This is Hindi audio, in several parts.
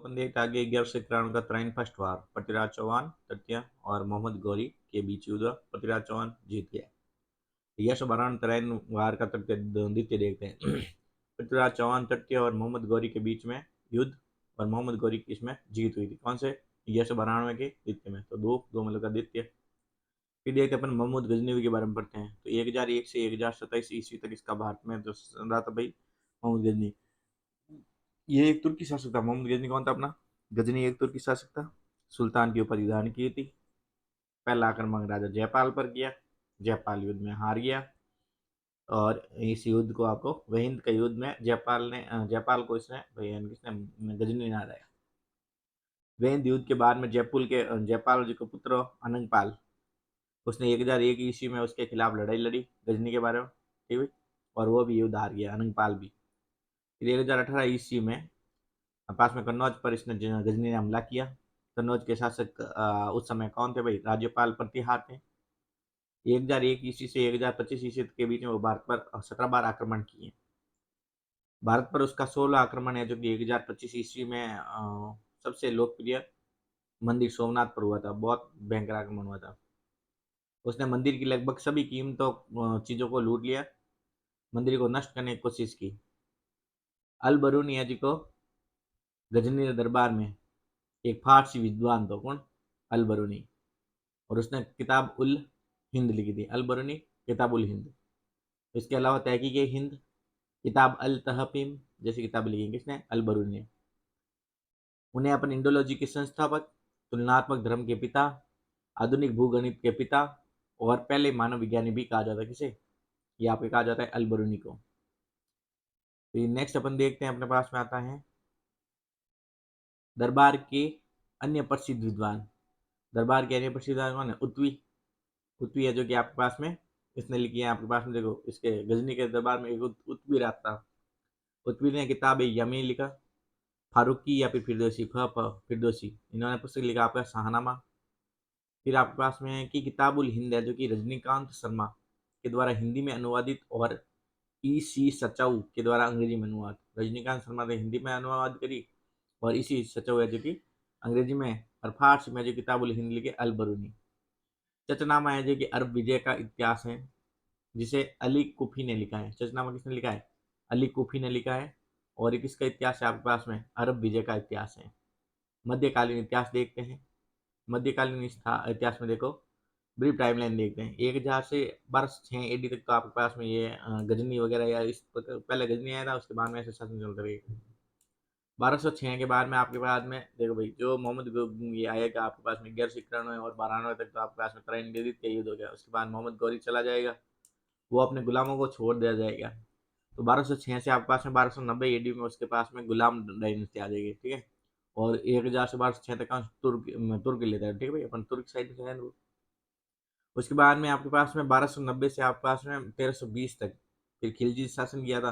अपन देखते आगे 1191 का त्राइन फर्स्ट वार, पृथ्वीराज चौहान तृतीय और मोहम्मद गौरी के बीच युद्ध, पृथ्वीराज चौहान जीत गया। 1192 त्राइन वार का तृतीय द्वितीय देखते हैं। पृथ्वीराज चौहान तृतीय और मोहम्मद गौरी के बीच में युद्ध, और मोहम्मद गौरी की इसमें जीत हुई थी। कौन से? 1192 के द्वितीय में, तो दो दो मतलब का द्वितीय। फिर देखते अपन महमूद गजनवी के बारे में पढ़ते हैं। तो 1001 से 1027 ईस्वी तक इसका भारत में जो रहा था भाई महमूद गजनी। ये एक तुर्की शासक था। मोहम्मद गजनी कौन था अपना? गजनी एक तुर्की शासक था। सुल्तान की उपाधि धारण की थी। पहला आक्रमण राजा जयपाल पर किया। जयपाल युद्ध में हार गया, और इस युद्ध को आपको वहिंद के युद्ध में जयपाल को इसने किसने गजनी ने हराया। वहिंद युद्ध के बाद में जयपाल जी को पुत्र अनंगपाल, उसने 1001 ईस्वी में उसके खिलाफ लड़ाई लड़ी गजनी के बारे में, ठीक है, और वो भी युद्ध हार गया, अनंगपाल भी। फिर 1018 ईस्वी में पास में कन्नौज पर इसने गजनी ने हमला किया। कन्नौज के शासक उस समय कौन थे भाई? राज्यपाल प्रतिहार थे। 1001 ईस्वी से 1025 ईस्वी के बीच में वो भारत पर 17 बार आक्रमण किए। भारत पर उसका 16 आक्रमण है, जो कि 1025 ईस्वी में सबसे लोकप्रिय मंदिर सोमनाथ पर हुआ था। बहुत भयंकर आक्रमण हुआ था। उसने मंदिर की लगभग सभी कीमतों चीजों को लूट लिया, मंदिर को नष्ट करने की कोशिश की। अल बरूनी जी को गजनी के दरबार में एक फारसी विद्वान था। कौन? अल बरूनी। और उसने किताब उल हिंद लिखी थी। अल बरूनी किताब उल हिंद। इसके अलावा तहकीक हिंद, किताब अल तहफीम जैसी किताबें लिखी किसने? अल बरूनी ने। उन्हें अपन इंडोलॉजी के संस्थापक, तुलनात्मक धर्म के पिता, आधुनिक भूगणित के पिता और पहले मानव विज्ञानी भी कहा जाता है। किसे? यहाँ पे कहा जाता है अल बरूनी को। तो नेक्स्ट अपन देखते हैं, अपने पास में आता है दरबार के अन्य प्रसिद्ध विद्वान। दरबार के अन्य प्रसिद्ध विद्वान कौन है? उत्वी। उत्वी है, जो कि आपके पास में इसने लिखी है। आपके पास में देखो, इसके गजनी के दरबार में एक उत्वी रहता। उत्वी ने किताब यमी लिखा। फारूकी या फिर फिरदौसी, फिरदौसी, इन्होंने पुस्तक लिखा आपका शाहनामा। फिर आपके पास में है कि किताबुल हिंद है, जो कि रजनीकांत शर्मा के द्वारा हिंदी में अनुवादित, और ई.सी. सचाऊ के द्वारा अंग्रेजी में अनुवाद। रजनीकांत शर्मा ने हिंदी में अनुवाद करी, और इसी सचाऊ है जो कि अंग्रेजी में, और फारसी में जो किताबुल हिंद लिखे अल बरूनी। चचनामा है जो कि अरब विजय का इतिहास है, जिसे अली कुफी ने लिखा है। चचनामा किसने लिखा है? अली कुफी ने लिखा है। और ये किसका इतिहास है आपके पास में? अरब विजय का इतिहास है। मध्यकालीन इतिहास देखते हैं। मध्यकालीन इतिहास में देखो, ब्रीफ टाइमलाइन देखते हैं। 1000 से 1206 एडी तक तो आपके पास में ये गजनी वगैरह, या इस पहले गजनी आया था, उसके बाद में ऐसे शासन चलते रहे। 1206 के बाद में आपके पास में देखो भाई, जो ये आएगा आपके पास में 1191 और 92 तक, तो आपके पास में त्राइन का युद्ध हो गया। उसके बाद मोहम्मद गौरी चला जाएगा, वो अपने गुलामों को छोड़ दिया जाएगा। तो 1206 से आपके पास में 1290 एडी में उसके पास में गुलाम डायनेस्टी आ जाएगी, ठीक है। और 1000 से 1206 तक का तुर्क लेता है, ठीक है भाई, अपन तुर्क साइड से है। उसके बाद में आपके पास में 1290 से आपके पास में 1320 तक फिर खिलजी शासन किया था।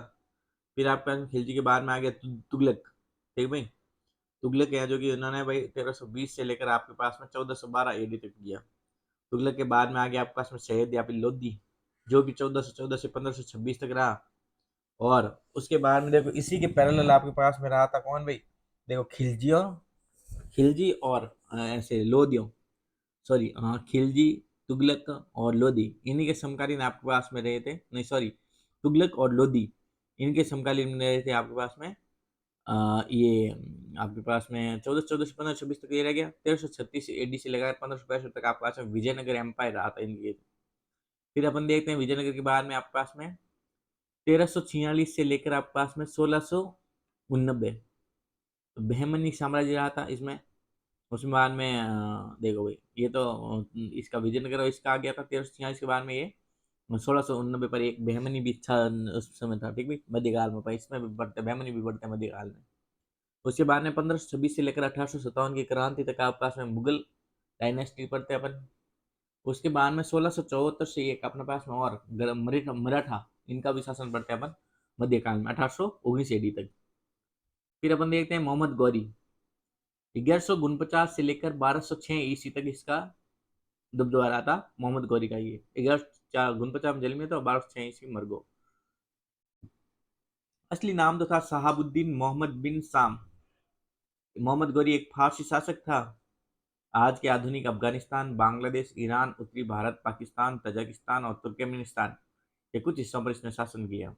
फिर आपके पास में खिलजी के बाद में आ गया तुगलक, ठीक है भाई। तुगलक है, जो कि उन्होंने भाई 1320 से लेकर आपके पास में 1412 एडी तक किया। तुगलक के बाद में आ गया आपके पास में सैयद या फिर लोधी, जो कि 1414 से 1526 तक रहा। और उसके बाद में देखो, इसी के पैरेलल आपके पास में रहा था कौन भाई? देखो, खिलजी और ऐसे लोधियों, सॉरी हाँ, खिलजी, तुगलक और लोधी, इन्हीं के समकालीन आपके पास में रहे थे। नहीं सॉरी, तुगलक और लोधी इनके समकालीन में रहे थे आपके पास में। ये आपके पास में 1414 से 1526 तक ये रह गया। 1336 एडी से लगाकर 1565 तक आपके पास में विजयनगर एम्पायर रहा था इनके। फिर अपन देखते हैं विजयनगर के बाद में आपके पास में 1346 से लेकर आपके पास में 1689 बहमनी साम्राज्य रहा था इसमें। उसमें बाद में देखो भाई, ये तो इसका विजयनगर इसका आ गया था 1346 के बाद में। ये 1689 पर एक बहमनी भी था उस समय था, ठीक है, मध्यकाल में। पर इसमें भी बढ़ते बहमनी भी बढ़ते हैं मध्यकाल में। उसके बाद में 1526 से लेकर 1857 की क्रांति तक आपके पास में मुगल डायनेस्टी पढ़ते अपन। उसके बाद में 1674 से एक अपने पास में और मराठा, इनका भी शासन पढ़ते अपन मध्यकाल में 1819 एडी तक। फिर अपन देखते हैं मोहम्मद गौरी। 1149 से लेकर 1206 ईस्वी तक इसका दबदबा रहा था मोहम्मद गौरी का। ये 1149 में जन्म में, तो 1206 ईस्वी मर गो। असली नाम तो था शहाबुद्दीन मोहम्मद बिन साम। मोहम्मद गौरी एक फारसी शासक था। आज के आधुनिक अफगानिस्तान, बांग्लादेश, ईरान, उत्तरी भारत, पाकिस्तान, तजाकिस्तान और तुर्कमेनिस्तान के कुछ हिस्सों पर इसने शासन किया।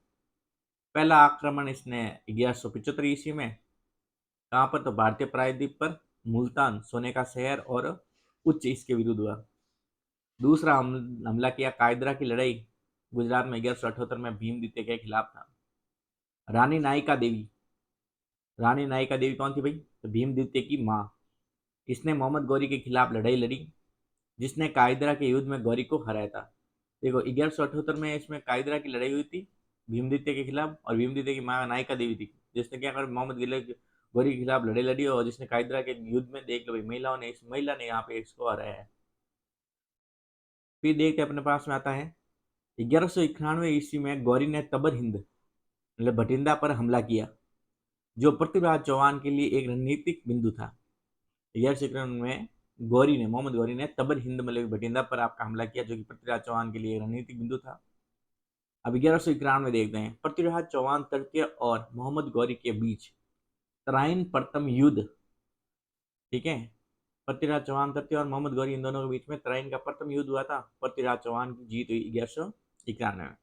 पहला आक्रमण इसने 1175 ईस्वी में, कहाँ पर, तो भारतीय प्रायद्वीप पर मुल्तान, सोने का शहर और उच्च इसके विरुद्ध हुआ। दूसरा हमला किया कायदरा की लड़ाई, गुजरात में 1178 में भीम द्वितीय के खिलाफ था। रानी नायिका देवी, रानी नायिका देवी कौन थी भाई, तो भीम द्वितीय की माँ। इसने मोहम्मद गौरी के खिलाफ लड़ाई लड़ी, जिसने कायदरा के युद्ध में गौरी को हराया था। देखो 1178 में इसमें कायदरा की लड़ाई हुई थी भीम द्वितीय के खिलाफ, और भीम द्वितीय की माँ नायिका देवी थी, जिसने क्या कर मोहम्मद गौरी के खिलाफ लड़ाई लड़ी, और जिसने कायदरा के युद्ध में, देख लो भाई, महिला ने यहाँ पे इसको हराया है। फिर देखते अपने पास में आता है 1191 ईस्वी में गौरी ने तबर हिंद मतलब भटिंडा पर हमला किया, जो पृथ्वीराज चौहान के लिए एक रणनीतिक बिंदु था। 1191 में मोहम्मद गौरी ने तबर हिंद मतलब भटिंडा पर आपका हमला किया, जो कि पृथ्वीराज चौहान के लिए रणनीतिक बिंदु था। अब 1191 देखते हैं पृथ्वीराज चौहान तृतीय और मोहम्मद गौरी के बीच तराइन प्रथम युद्ध। ठीक है, पृथ्वीराज चौहान तृतीय और मोहम्मद गौरी इन दोनों के बीच में तराइन का प्रथम युद्ध हुआ था। पृथ्वीराज चौहान की जीत हुई 1191 में।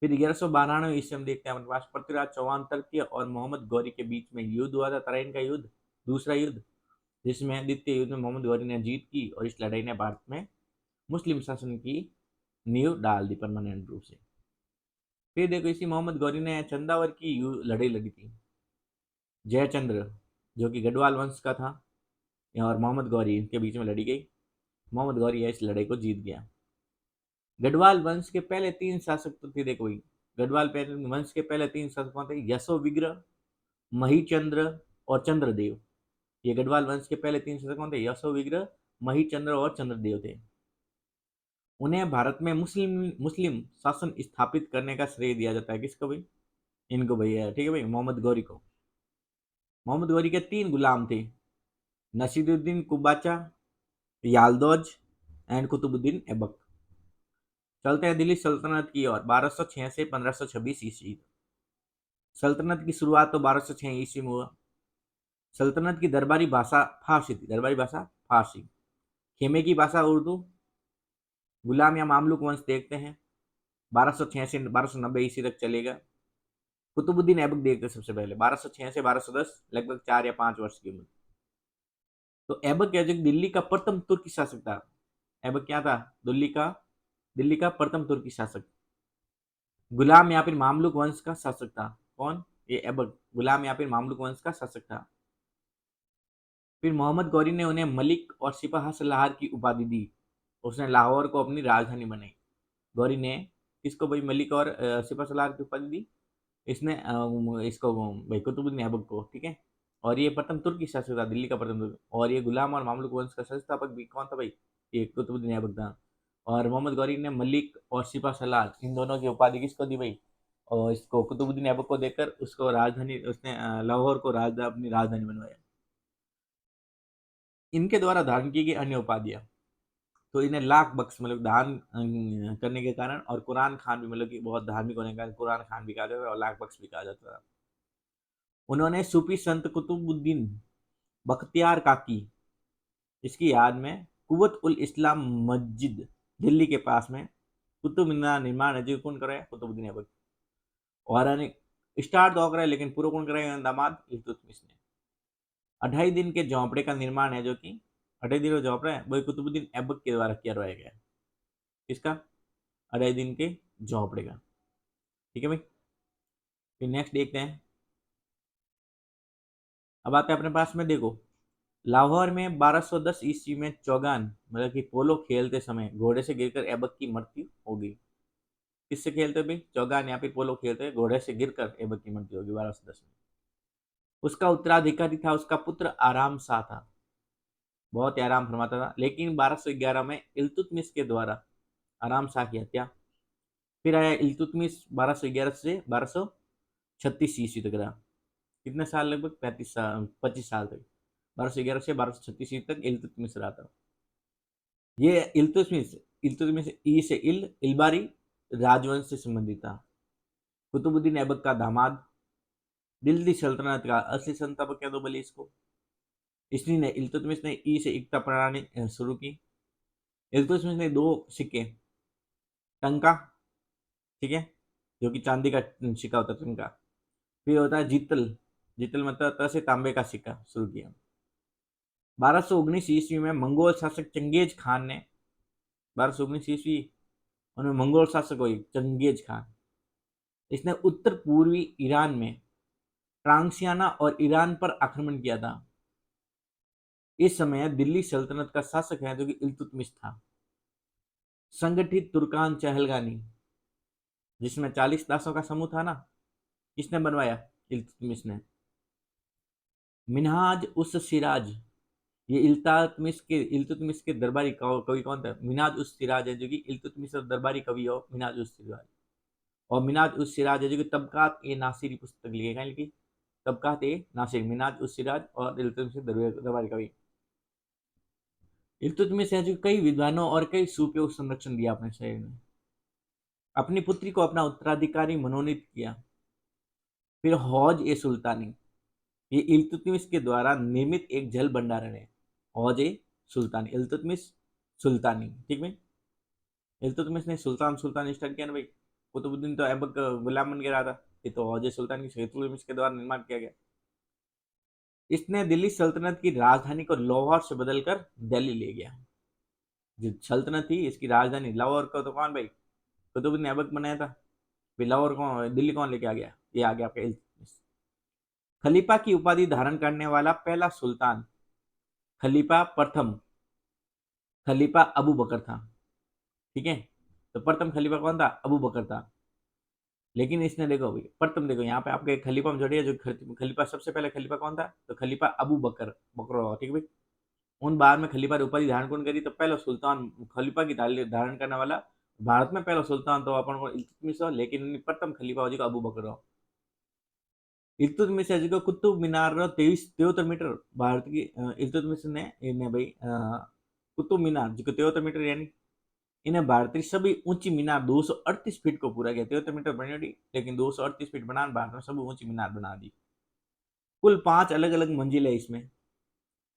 फिर 1192 ईस्वी में देखते हैं हमारे पास पृथ्वीराज चौहान तृतीय और मोहम्मद गौरी के बीच में युद्ध हुआ था, तराइन का युद्ध, दूसरा युद्ध, जिसमें द्वितीय युद्ध में मोहम्मद गौरी ने जीत की, और इस लड़ाई ने भारत में मुस्लिम शासन की नींव डाल दी परमानेंट रूप से। फिर देखो इसी मोहम्मद गौरी ने चंदावर की लड़ाई लड़ी थी। जयचंद्र जो कि गढ़वाल वंश का था, और मोहम्मद गौरी इनके बीच में लड़ी गई। मोहम्मद गौरी इस लड़ाई को जीत गया। गढ़वाल वंश के पहले 3 शासक तो थे, देखो गढ़वाल वंश के पहले 3 शासक कौन थे, यशो विग्रह, महीचंद्र और चंद्रदेव। ये गढ़वाल वंश के पहले 3 शासक कौन थे, यशो विग्रह, महीचंद्र और चंद्रदेव थे। उन्हें भारत में मुस्लिम शासन स्थापित करने का श्रेय दिया जाता है। किसको भाई, इनको भैया, ठीक है भाई, मोहम्मद गौरी को। मोहम्मद गौरी के 3 गुलाम थे, नसीरुद्दीन कुबाचा, यालदौज एंड कुतुबुद्दीन ऐबक। चलते हैं दिल्ली सल्तनत की ओर। 1206 से 1526 ईस्वी। सल्तनत की शुरुआत तो 1206 ईस्वी में हुआ। सल्तनत की दरबारी भाषा फारसी थी, दरबारी भाषा फारसी। खेमे की भाषा उर्दू। गुलाम या मामलुक वंश देखते हैं 1206 से 1290 ईस्वी तक चलेगा। कुतुबुद्दीन ऐबक देखते हैं सबसे पहले 1206 से 1210, लगभग 4 या 5 वर्ष की उम्र। तो ऐबक जो दिल्ली का प्रथम तुर्की शासक था। ऐबक क्या था, दिल्ली का प्रथम तुर्की शासक। गुलाम या फिर मामलुक वंश का शासक था। कौन, ये ऐबक गुलाम या फिर मामलुक वंश का शासक था। फिर मोहम्मद गौरी ने उन्हें मलिक और सिपाह सलाहर की उपाधि दी। उसने लाहौर को अपनी राजधानी बनाई। गौरी ने किसको भाई, मलिक और सिपाह सलाहर की उपाधि दी, इसने इसको भाई कुतुबुद्दीन ऐबक को। ठीक है, और ये प्रथम तुर्की शासक था, दिल्ली का प्रथम तुर्क। और ये गुलाम और मामलुक वंश का संस्थापक भी कौन था भाई, ये कुतुबुद्दीन ऐबक था। और मोहम्मद गौरी ने मलिक और सिपा सलार इन दोनों की उपाधि किसको दी भाई, और इसको कुतुबुद्दीन ऐबक को देकर उसको राजधानी, उसने लाहौर को अपनी राजधानी बनवाया। इनके द्वारा धारण की गई अन्य उपाधियां, तो इन्हें लाख बख्श मतलब दान करने के कारण, और कुरान खान भी मतलब कि बहुत धार्मिक होने के कारण कुरान खान भी कहा जाता है और लाख बख्श भी कहा जाता है। उन्होंने सूफी संत कुतुबुद्दीन बख्तियार काकी, इसकी याद में कुव्वत उल इस्लाम मस्जिद दिल्ली के पास में कुतुब मीनार निर्माण है, जो कौन कराया, कुतुबुद्दीन ऐबक। और स्टार्ट तो कराया, लेकिन पूरा कौन कराया, दामाद इल्तुतमिश ने। 28 दिन के झोंपड़े का निर्माण है, जो कि 28 दिन का झोंपड़ा है, वही कुतुबुद्दीन ऐबक के द्वारा किया गया है। किसका, 28 दिन के झोंपड़े का। ठीक है भाई, फिर नेक्स्ट देखते हैं। अब आते हैं अपने पास में, देखो लाहौर में 1210 ईस्वी में चौगान मतलब कि पोलो खेलते समय घोड़े से गिरकर ऐबक की मृत्यु हो गई। किससे खेलते हुए भाई, चौगान या फिर पोलो खेलते हुए घोड़े से गिरकर ऐबक की मृत्यु होगी 1210 में। उसका उत्तराधिकारी था उसका पुत्र आराम शाह था, बहुत ही आराम फरमाता था। लेकिन 1211 में इल्तुतमिश के द्वारा आराम शाह की हत्या। फिर आया इल्तुतमिश 1211 से 1236 ईस्वी तक रहा। कितने साल, लगभग 25 साल तक। 1211 से 1236 ईस्वी तक इल्तुतमिश रहा था। ये इल्तुतमिश ई से इलबारी राजवंश से संबंधित था। कुतुबुद्दीन ऐबक का दामाद, दिल्ली सल्तनत का असली संस्थापक कह दो भले इसको। इसलिए ने इल्तुतमिश ने ई से इक्ता प्रणाली शुरू की। इल्तुतमिश ने 2 सिक्के, टंका, ठीक है, जो कि चांदी का सिक्का होता है टंका। फिर होता है जितल, जितल मतलब त से तांबे का सिक्का शुरू किया। 1219 ईस्वी में मंगोल शासक चंगेज खान ने, 1219 ईस्वी, उन्होंने मंगोल शासक हुई चंगेज खान, इसने उत्तर पूर्वी ईरान में ट्रांसियाना और ईरान पर आक्रमण किया था। इस समय दिल्ली सल्तनत का शासक है जो कि इल्तुतमिश था। संगठित तुर्कान चहलगानी, जिसमें 40 दासों का समूह था ना, किसने बनवाया? इल्तुतमिश ने। मिनहाज उस सिराज, ये इल्तुतमिश के दरबारी कवि कौन था? मिनाज उस सिराज है जो कि इल्तुतमिश का दरबारी कवि हो, मिनाज उस सिराज। और मिनाज उस सिराज है जो कि तबकात ए नासिरी पुस्तक लिखेगा, लिखी तबकात ए नासिर, मिनाज उस सिराज और इल्तुतमिश के दरबारी कवि। इल्तुतमिश है जो कई विद्वानों और कई सूफियों को संरक्षण दिया अपने शहर में। अपनी पुत्री को अपना उत्तराधिकारी मनोनीत किया। फिर हौज ए सुल्तानी, ये इल्तुतमिश के द्वारा निर्मित एक जल भंडारण है। हौज ए सुल्तानी, इल्तुतमिश सुल्तानी, ठीक है। इल्तुतमिश ने सुल्तान सुल्तान स्टार्ट किया ना भाई। कुतुबुद्दीन तो ऐबक गुलाम बन के रहा था, ये तो हौज ए सुल्तानी इल्तुतमिश के द्वारा निर्माण किया गया। इसने दिल्ली सल्तनत की राजधानी को लाहौर से बदलकर दिल्ली ले गया। जो सल्तनत थी इसकी राजधानी लाहौर को तो कौन भाई? कुतुबुद्दीन ऐबक बनाया था। फिर लाहौर कौन, दिल्ली कौन लेके आ गया? ये आ गया आपका इल्तुतमिश। खलीफा की उपाधि धारण करने वाला पहला सुल्तान खलीफा प्रथम खलीफा अबू बकर था, ठीक है। तो प्रथम खलीफा कौन था? अबू बकर था। लेकिन इसने देखो भाई, प्रथम देखो यहाँ पे आपके खलीफा में जोड़िए, जो खलीफा सबसे पहले खलीफा कौन था? तो खलीफा अबू बकर बकर, ठीक है भाई। उन बाद में खलीफा की उपाधि धारण कौन करी? तो पहला सुल्तान खलीफा की धारण करने वाला भारत में पहला सुल्तान तो अपन को इल्तुतमिश हो, लेकिन प्रथम खलीफा हो जी अबू बकर हो। इल्तुतमिश है जो कुतुब मीनार 73 मीटर भारत की इल्तुतमिश ने इन्हें भाई कुतुब मीनार जो 73 मीटर, यानी इन्हें भारत की सभी ऊंची मीनार 238 फीट को पूरा किया। 73 मीटर बनी थी, लेकिन 238 फीट बना भारत में सभी ऊंची मीनार बना दी। कुल 5 अलग अलग मंजिल है इसमें।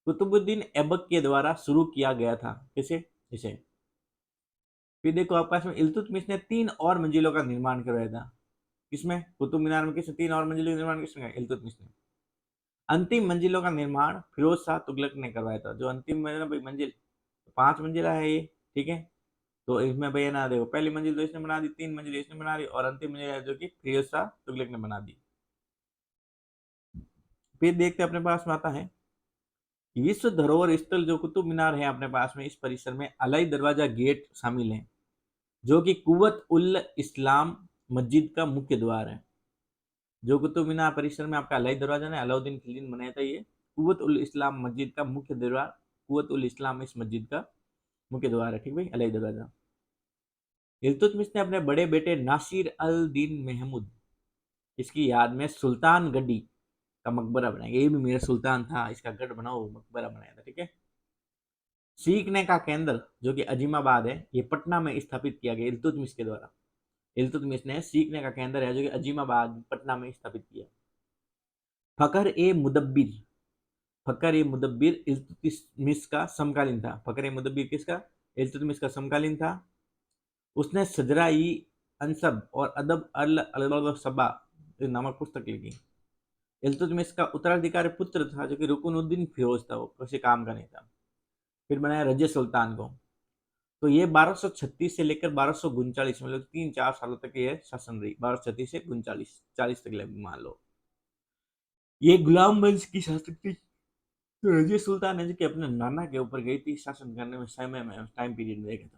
कुतुबुद्दीन ऐबक के द्वारा शुरू किया गया था, किसे? इसे। फिर देखो आपके पास में इल्तुतमिश ने 3 और मंजिलों का निर्माण करवाया था। किसमें? कुतुब मीनार में। किसने 3 और मंजिलों का निर्माण किसने? इल्तुतमिश ने। अंतिम मंजिलों का निर्माण फिरोज शाह तुगलक ने करवाया था। जो अंतिम मंजिल 5 मंजिला है ये, ठीक है। तो इसमें भैया ना देखो, पहली मंजिल तो इसने बना दी, 3 मंजिल इसने बना दी, और अंतिम मंजिल है जो कि फिरोज शाह तुगलक ने बना दी। फिर देखते अपने पास में आता है विश्व धरोहर स्थल जो कुतुब मीनार है अपने पास में। इस परिसर में अलाई दरवाजा गेट शामिल है, जो कि कुव्वत उल इस्लाम मस्जिद का मुख्य द्वार है। जो कुतुब मीनार परिसर में आपका अलाई दरवाजा ने अलाउद्दीन खिलजी ने बनाया था, ये कुव्वत उल इस्लाम मस्जिद का मुख्य द्वार, कुव्वत उल इस्लाम इस मस्जिद का मुख्य द्वार है, ठीक भाई, अलाई दरवाजा। इल्तुतमिश ने अपने बड़े बेटे नासिर अल दीन महमूद, इसकी याद में सुल्तान गड्डी का मकबरा बनाया। ये भी मेरा सुल्तान था, इसका गढ़ बनाओ, मकबरा बनाया था, ठीक है। सीखने का केंद्र जो कि अजीमाबाद है, ये पटना में स्थापित किया गया इल्तुतमिश के द्वारा। इल्तुतमिश ने सीखने का केंद्र है जो कि अजीमाबाद पटना में स्थापित किया। फखर ए मुदब्बिर, फखर ए मुदब्बिर इल्तुतमिश का समकालीन था। फखर ए मुदब्बिर किसका? इल्तुतमिश का समकालीन था। उसने सजरा ई अनसब और अदब अल सबा नामक पुस्तक लिखी। इल्तुतमिश का उत्तराधिकारी पुत्र था जो कि रुकनुद्दीन फिरोज था, वो किसी काम का नहीं था। फिर बनाया रजिया सुल्तान को। तो ये 1236 से लेकर 1239, मतलब 3-4 सालों तक ये शासन रही। 1236 से 39, 40 तक लगभग मान लो। ये गुलाम वंश की शासक थी। तो रजिया सुल्तान है जो कि अपने नाना के ऊपर गई थी शासन करने में, समय में, टाइम पीरियड में देखे तो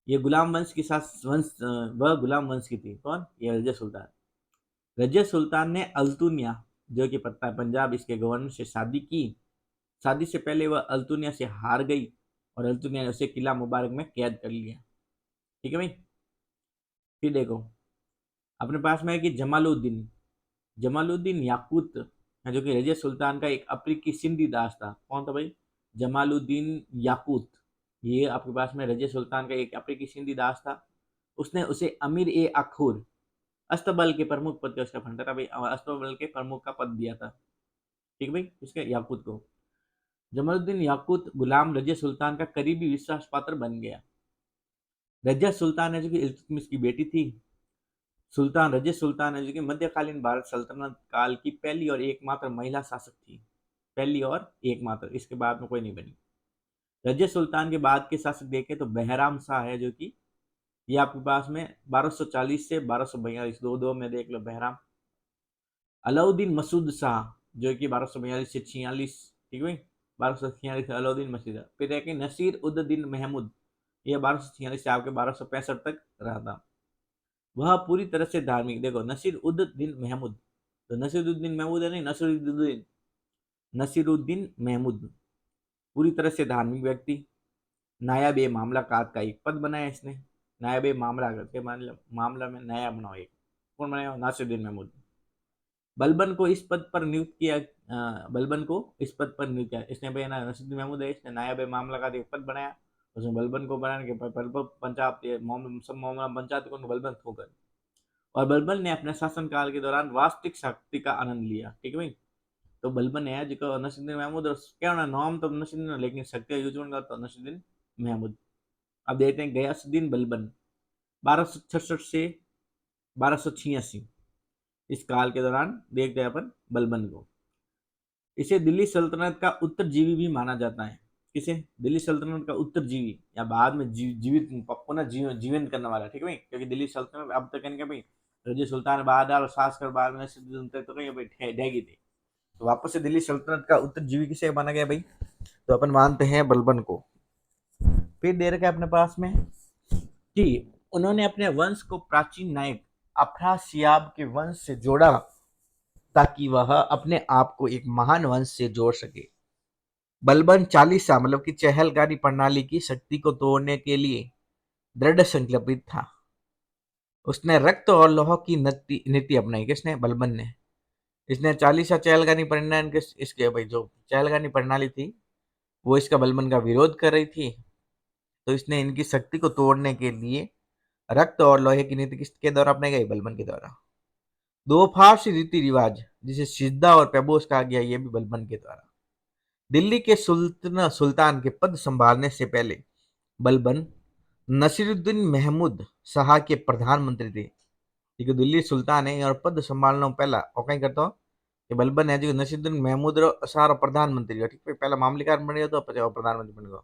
ये गुलाम वंश की वह गुलाम वंश की थी। कौन? ये रजिया सुल्तान। रजिया सुल्तान ने अल्तुनिया जो कि पता है पंजाब, इसके गवर्नर से शादी की। शादी से पहले वह अल्तुनिया से हार गई और अल्तुनिया ने उसे किला मुबारक में कैद कर लिया, ठीक है भाई। फिर देखो अपने पास में है कि जमालुद्दीन, जमालुद्दीन याकूत है जो कि रजिया सुल्तान का एक अफ्रीकी सिंधी दास था। कौन था भाई? जमालुद्दीन याकूत। ये आपके पास में रजिया सुल्तान का एक अफ्रीकी सिंधी दास था। उसने उसे अमीर ए अखूर, अस्तबल के प्रमुख पद का उसका फंडा था भाई, अस्तबल के प्रमुख का पद दिया था, ठीक भाई, इसके याकूत को। जमालुद्दीन याकूत गुलाम रजिया सुल्तान का करीबी विश्वास पात्र बन गया। रजिया सुल्तान है जो कि इल्तुतमिश की बेटी थी। सुल्तान रजिया सुल्तान है जो कि मध्यकालीन भारत सल्तनत काल की पहली और एकमात्र महिला शासक थी। पहली और एकमात्र, इसके बाद में कोई नहीं बनी। रजिया सुल्तान के बाद के शासक देखें तो बहराम शाह है जो कि ये आपके पास में 1240 से 1242, दो दो में देख लो बहराम। अलाउद्दीन मसूद शाह जो कि 1242 से 46, ठीक है, 1246 से अलाउद्दीन मसूद। फिर है कि नसीर उद दीन महमूद, ये 1246 से आपके 1265 तक रहा था। वह पूरी तरह से धार्मिक, देखो नसीर उद दीन महमूद, तो नसीरुद्दीन महमूद है नहीं, नसीरुद्दीन, नसीरुद्दीन महमूद पूरी तरह से धार्मिक व्यक्ति। नायब ए मामला का एक पद बनाया इसने, नायब ए मामला के मामला में नया बनाओ एक, कौन बनाया? नासिरुद्दीन महमूद। बलबन को इस पद पर नियुक्त किया, बलबन को इस पद पर नियुक्त किया इसने, भाई ना नसीरुद्दीन महमूद है, इसने नायब ए मामला का एक पद बनाया, उसमें बलबन को बनाने के बलबन पंजाब सब मामला पंचायत को बलबन होकर, और बलबन ने अपने शासनकाल के दौरान वास्तविक शक्ति का आनंद लिया, ठीक है भाई। तो बलबन है जो नसीरुद्दीन महमूद, और क्या होना नाम तो नसीरुद्दीन, लेकिन शक्ति यूज होगा तो नसीरुद्दीन महमूद। अब देखते हैं गयासुद्दीन बलबन 1266 से 1286, इस काल के दौरान देखते हैं अपन बलबन को। इसे दिल्ली सल्तनत का उत्तरजीवी भी माना जाता है। किसे? दिल्ली सल्तनत का उत्तरजीवी, या बाद में जीवित पुनः जीवंत करने वाला, ठीक है भाई, क्योंकि दिल्ली सल्तनत अब तक इनके भाई रजी सुल्तान बहादुर शासकर बाद में तो कहीं भाई ढेगी थी, तो वापस से दिल्ली सल्तनत का उत्तरजीवी किसे माना गया भाई? तो अपन मानते हैं बलबन को। फिर दे रखा है अपने पास में कि उन्होंने अपने वंश को प्राचीन नायक अफरासियाब के वंश से जोड़ा ताकि वह अपने आप को एक महान वंश से जोड़ सके। बलबन चालीसा मतलब कि चहलगामी प्रणाली की शक्ति को तोड़ने के लिए दृढ़ संकल्पित था। उसने रक्त और लौह की नीति अपनाई। किसने? बलबन ने। इसने चालीसा चहलगामी प्रणाली के इसके भाई जो चहलगामी प्रणाली थी वो इसका बलबन का विरोध कर रही थी, तो इसने इनकी शक्ति को तोड़ने के लिए रक्त और लोहे की नीति किसके द्वारा अपनाई गई? बलबन के द्वारा। दो फारसी रीति रिवाज जिसे सिजदा और पेबोस कहा गया, ये भी बलबन के द्वारा। दिल्ली के सुल्तान के पद संभालने से पहले बलबन नसीरुद्दीन महमूद शाह के प्रधानमंत्री थे। ठीक है, दिल्ली सुल्तान है और पद संभालना पहला और कहीं करता हूँ कि बलबन है जो नसीरुद्दीन महमूद शाह प्रधानमंत्री है, ठीक है, पहला मामलेकार बन गया तो प्रधानमंत्री बन गया।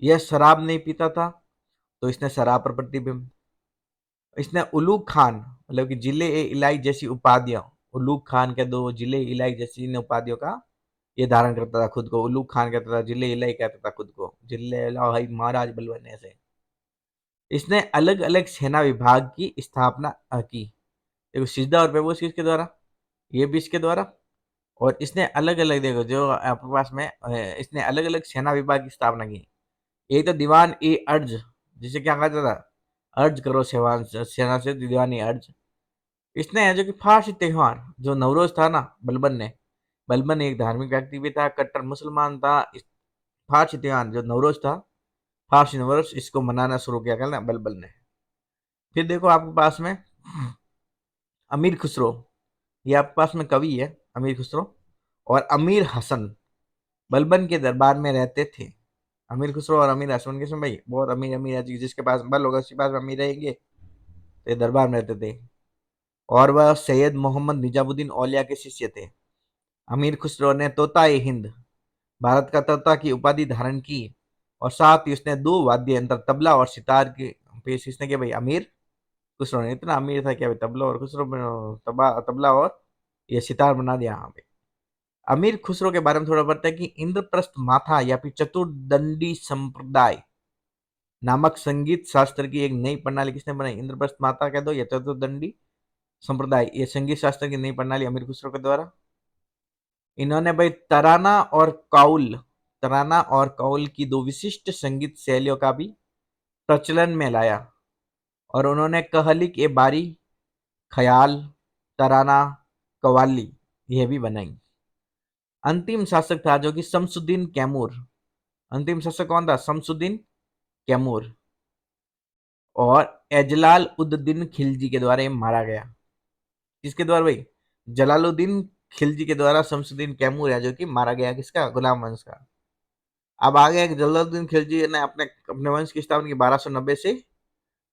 यह शराब नहीं पीता था, तो इसने शराब पर प्रतिबिंब। इसने उलूग खान मतलब कि जिले ए इलाई जैसी उपाधियां, उलूग खान के दो जिले इलाई जैसी उपाधियों का ये धारण करता था खुद को। उलूग खान कहता था, जिले इलाई कहता था खुद को, जिले इलाई महाराज बलबन ऐसे। इसने अलग अलग सेना विभाग की स्थापना की। देखो सिजदा और पेबोस किसके द्वारा? ये भी इसके द्वारा। और इसने अलग अलग, देखो जो आपके पास में इसने अलग अलग सेना विभाग की स्थापना की। एक तो दीवान ए अर्ज, जिसे क्या कहता था? अर्ज करो सेना से, दीवान ए अर्ज। इसने जो कि फारसी त्योहार जो नवरोज था ना, बलबन एक धार्मिक व्यक्ति भी था, कट्टर मुसलमान था। फारसी त्योहार जो नवरोज था, फारसी नवरोज, इसको मनाना शुरू किया ना बलबन ने। फिर देखो आपके पास में अमीर खुसरो, ये आपके पास में कवि है अमीर खुसरो, और अमीर हसन बलबन के दरबार में रहते थे। अमीर खुसरो और अमीर हसन के भाई बहुत अमीर अमीर है, जिसके पास बल होगा उसके पास अमीर रहेंगे, तो दरबार में रहते थे। और वह सैयद मोहम्मद निजामुद्दीन औलिया के शिष्य थे। अमीर खुसरो ने तोता ए हिंद, भारत का तोता की उपाधि धारण की, और साथ ही उसने दो वाद्य यंत्र तबला और सितार के पेश इसने किया भाई। अमीर खुसरो ने इतना अमीर था क्या भाई, तबला और खुसरो तबला और ये सितार बना दिया। यहाँ पे अमीर खुसरो के बारे में थोड़ा पता है कि इंद्रप्रस्थ माथा या फिर चतुर्दंडी संप्रदाय नामक संगीत शास्त्र की एक नई प्रणाली किसने बनाई? इंद्रप्रस्थ माता कह दो या चतुर्दंडी संप्रदाय, ये संगीत शास्त्र की नई प्रणाली अमीर खुसरो के द्वारा। इन्होंने भाई तराना और काउल की दो विशिष्ट संगीत शैलियों का भी प्रचलन में लाया, और उन्होंने कहलिक ए बारी, ख्याल, तराना, कवाली यह भी बनाई। अंतिम शासक था जो कि शमसुद्दीन कैमूर। अंतिम शासक कौन था? शमसुद्दीन कैमूर, और एजलाल उद्दीन खिलजी के द्वारा ये मारा गया। किसके द्वारा भाई? जलालुद्दीन खिलजी के द्वारा शमसुद्दीन कैमूर है जो कि मारा गया, किसका, गुलाम वंश का। अब आ गया कि जलालुद्दीन खिलजी ने अपने अपने वंश की स्थापना की 1290 से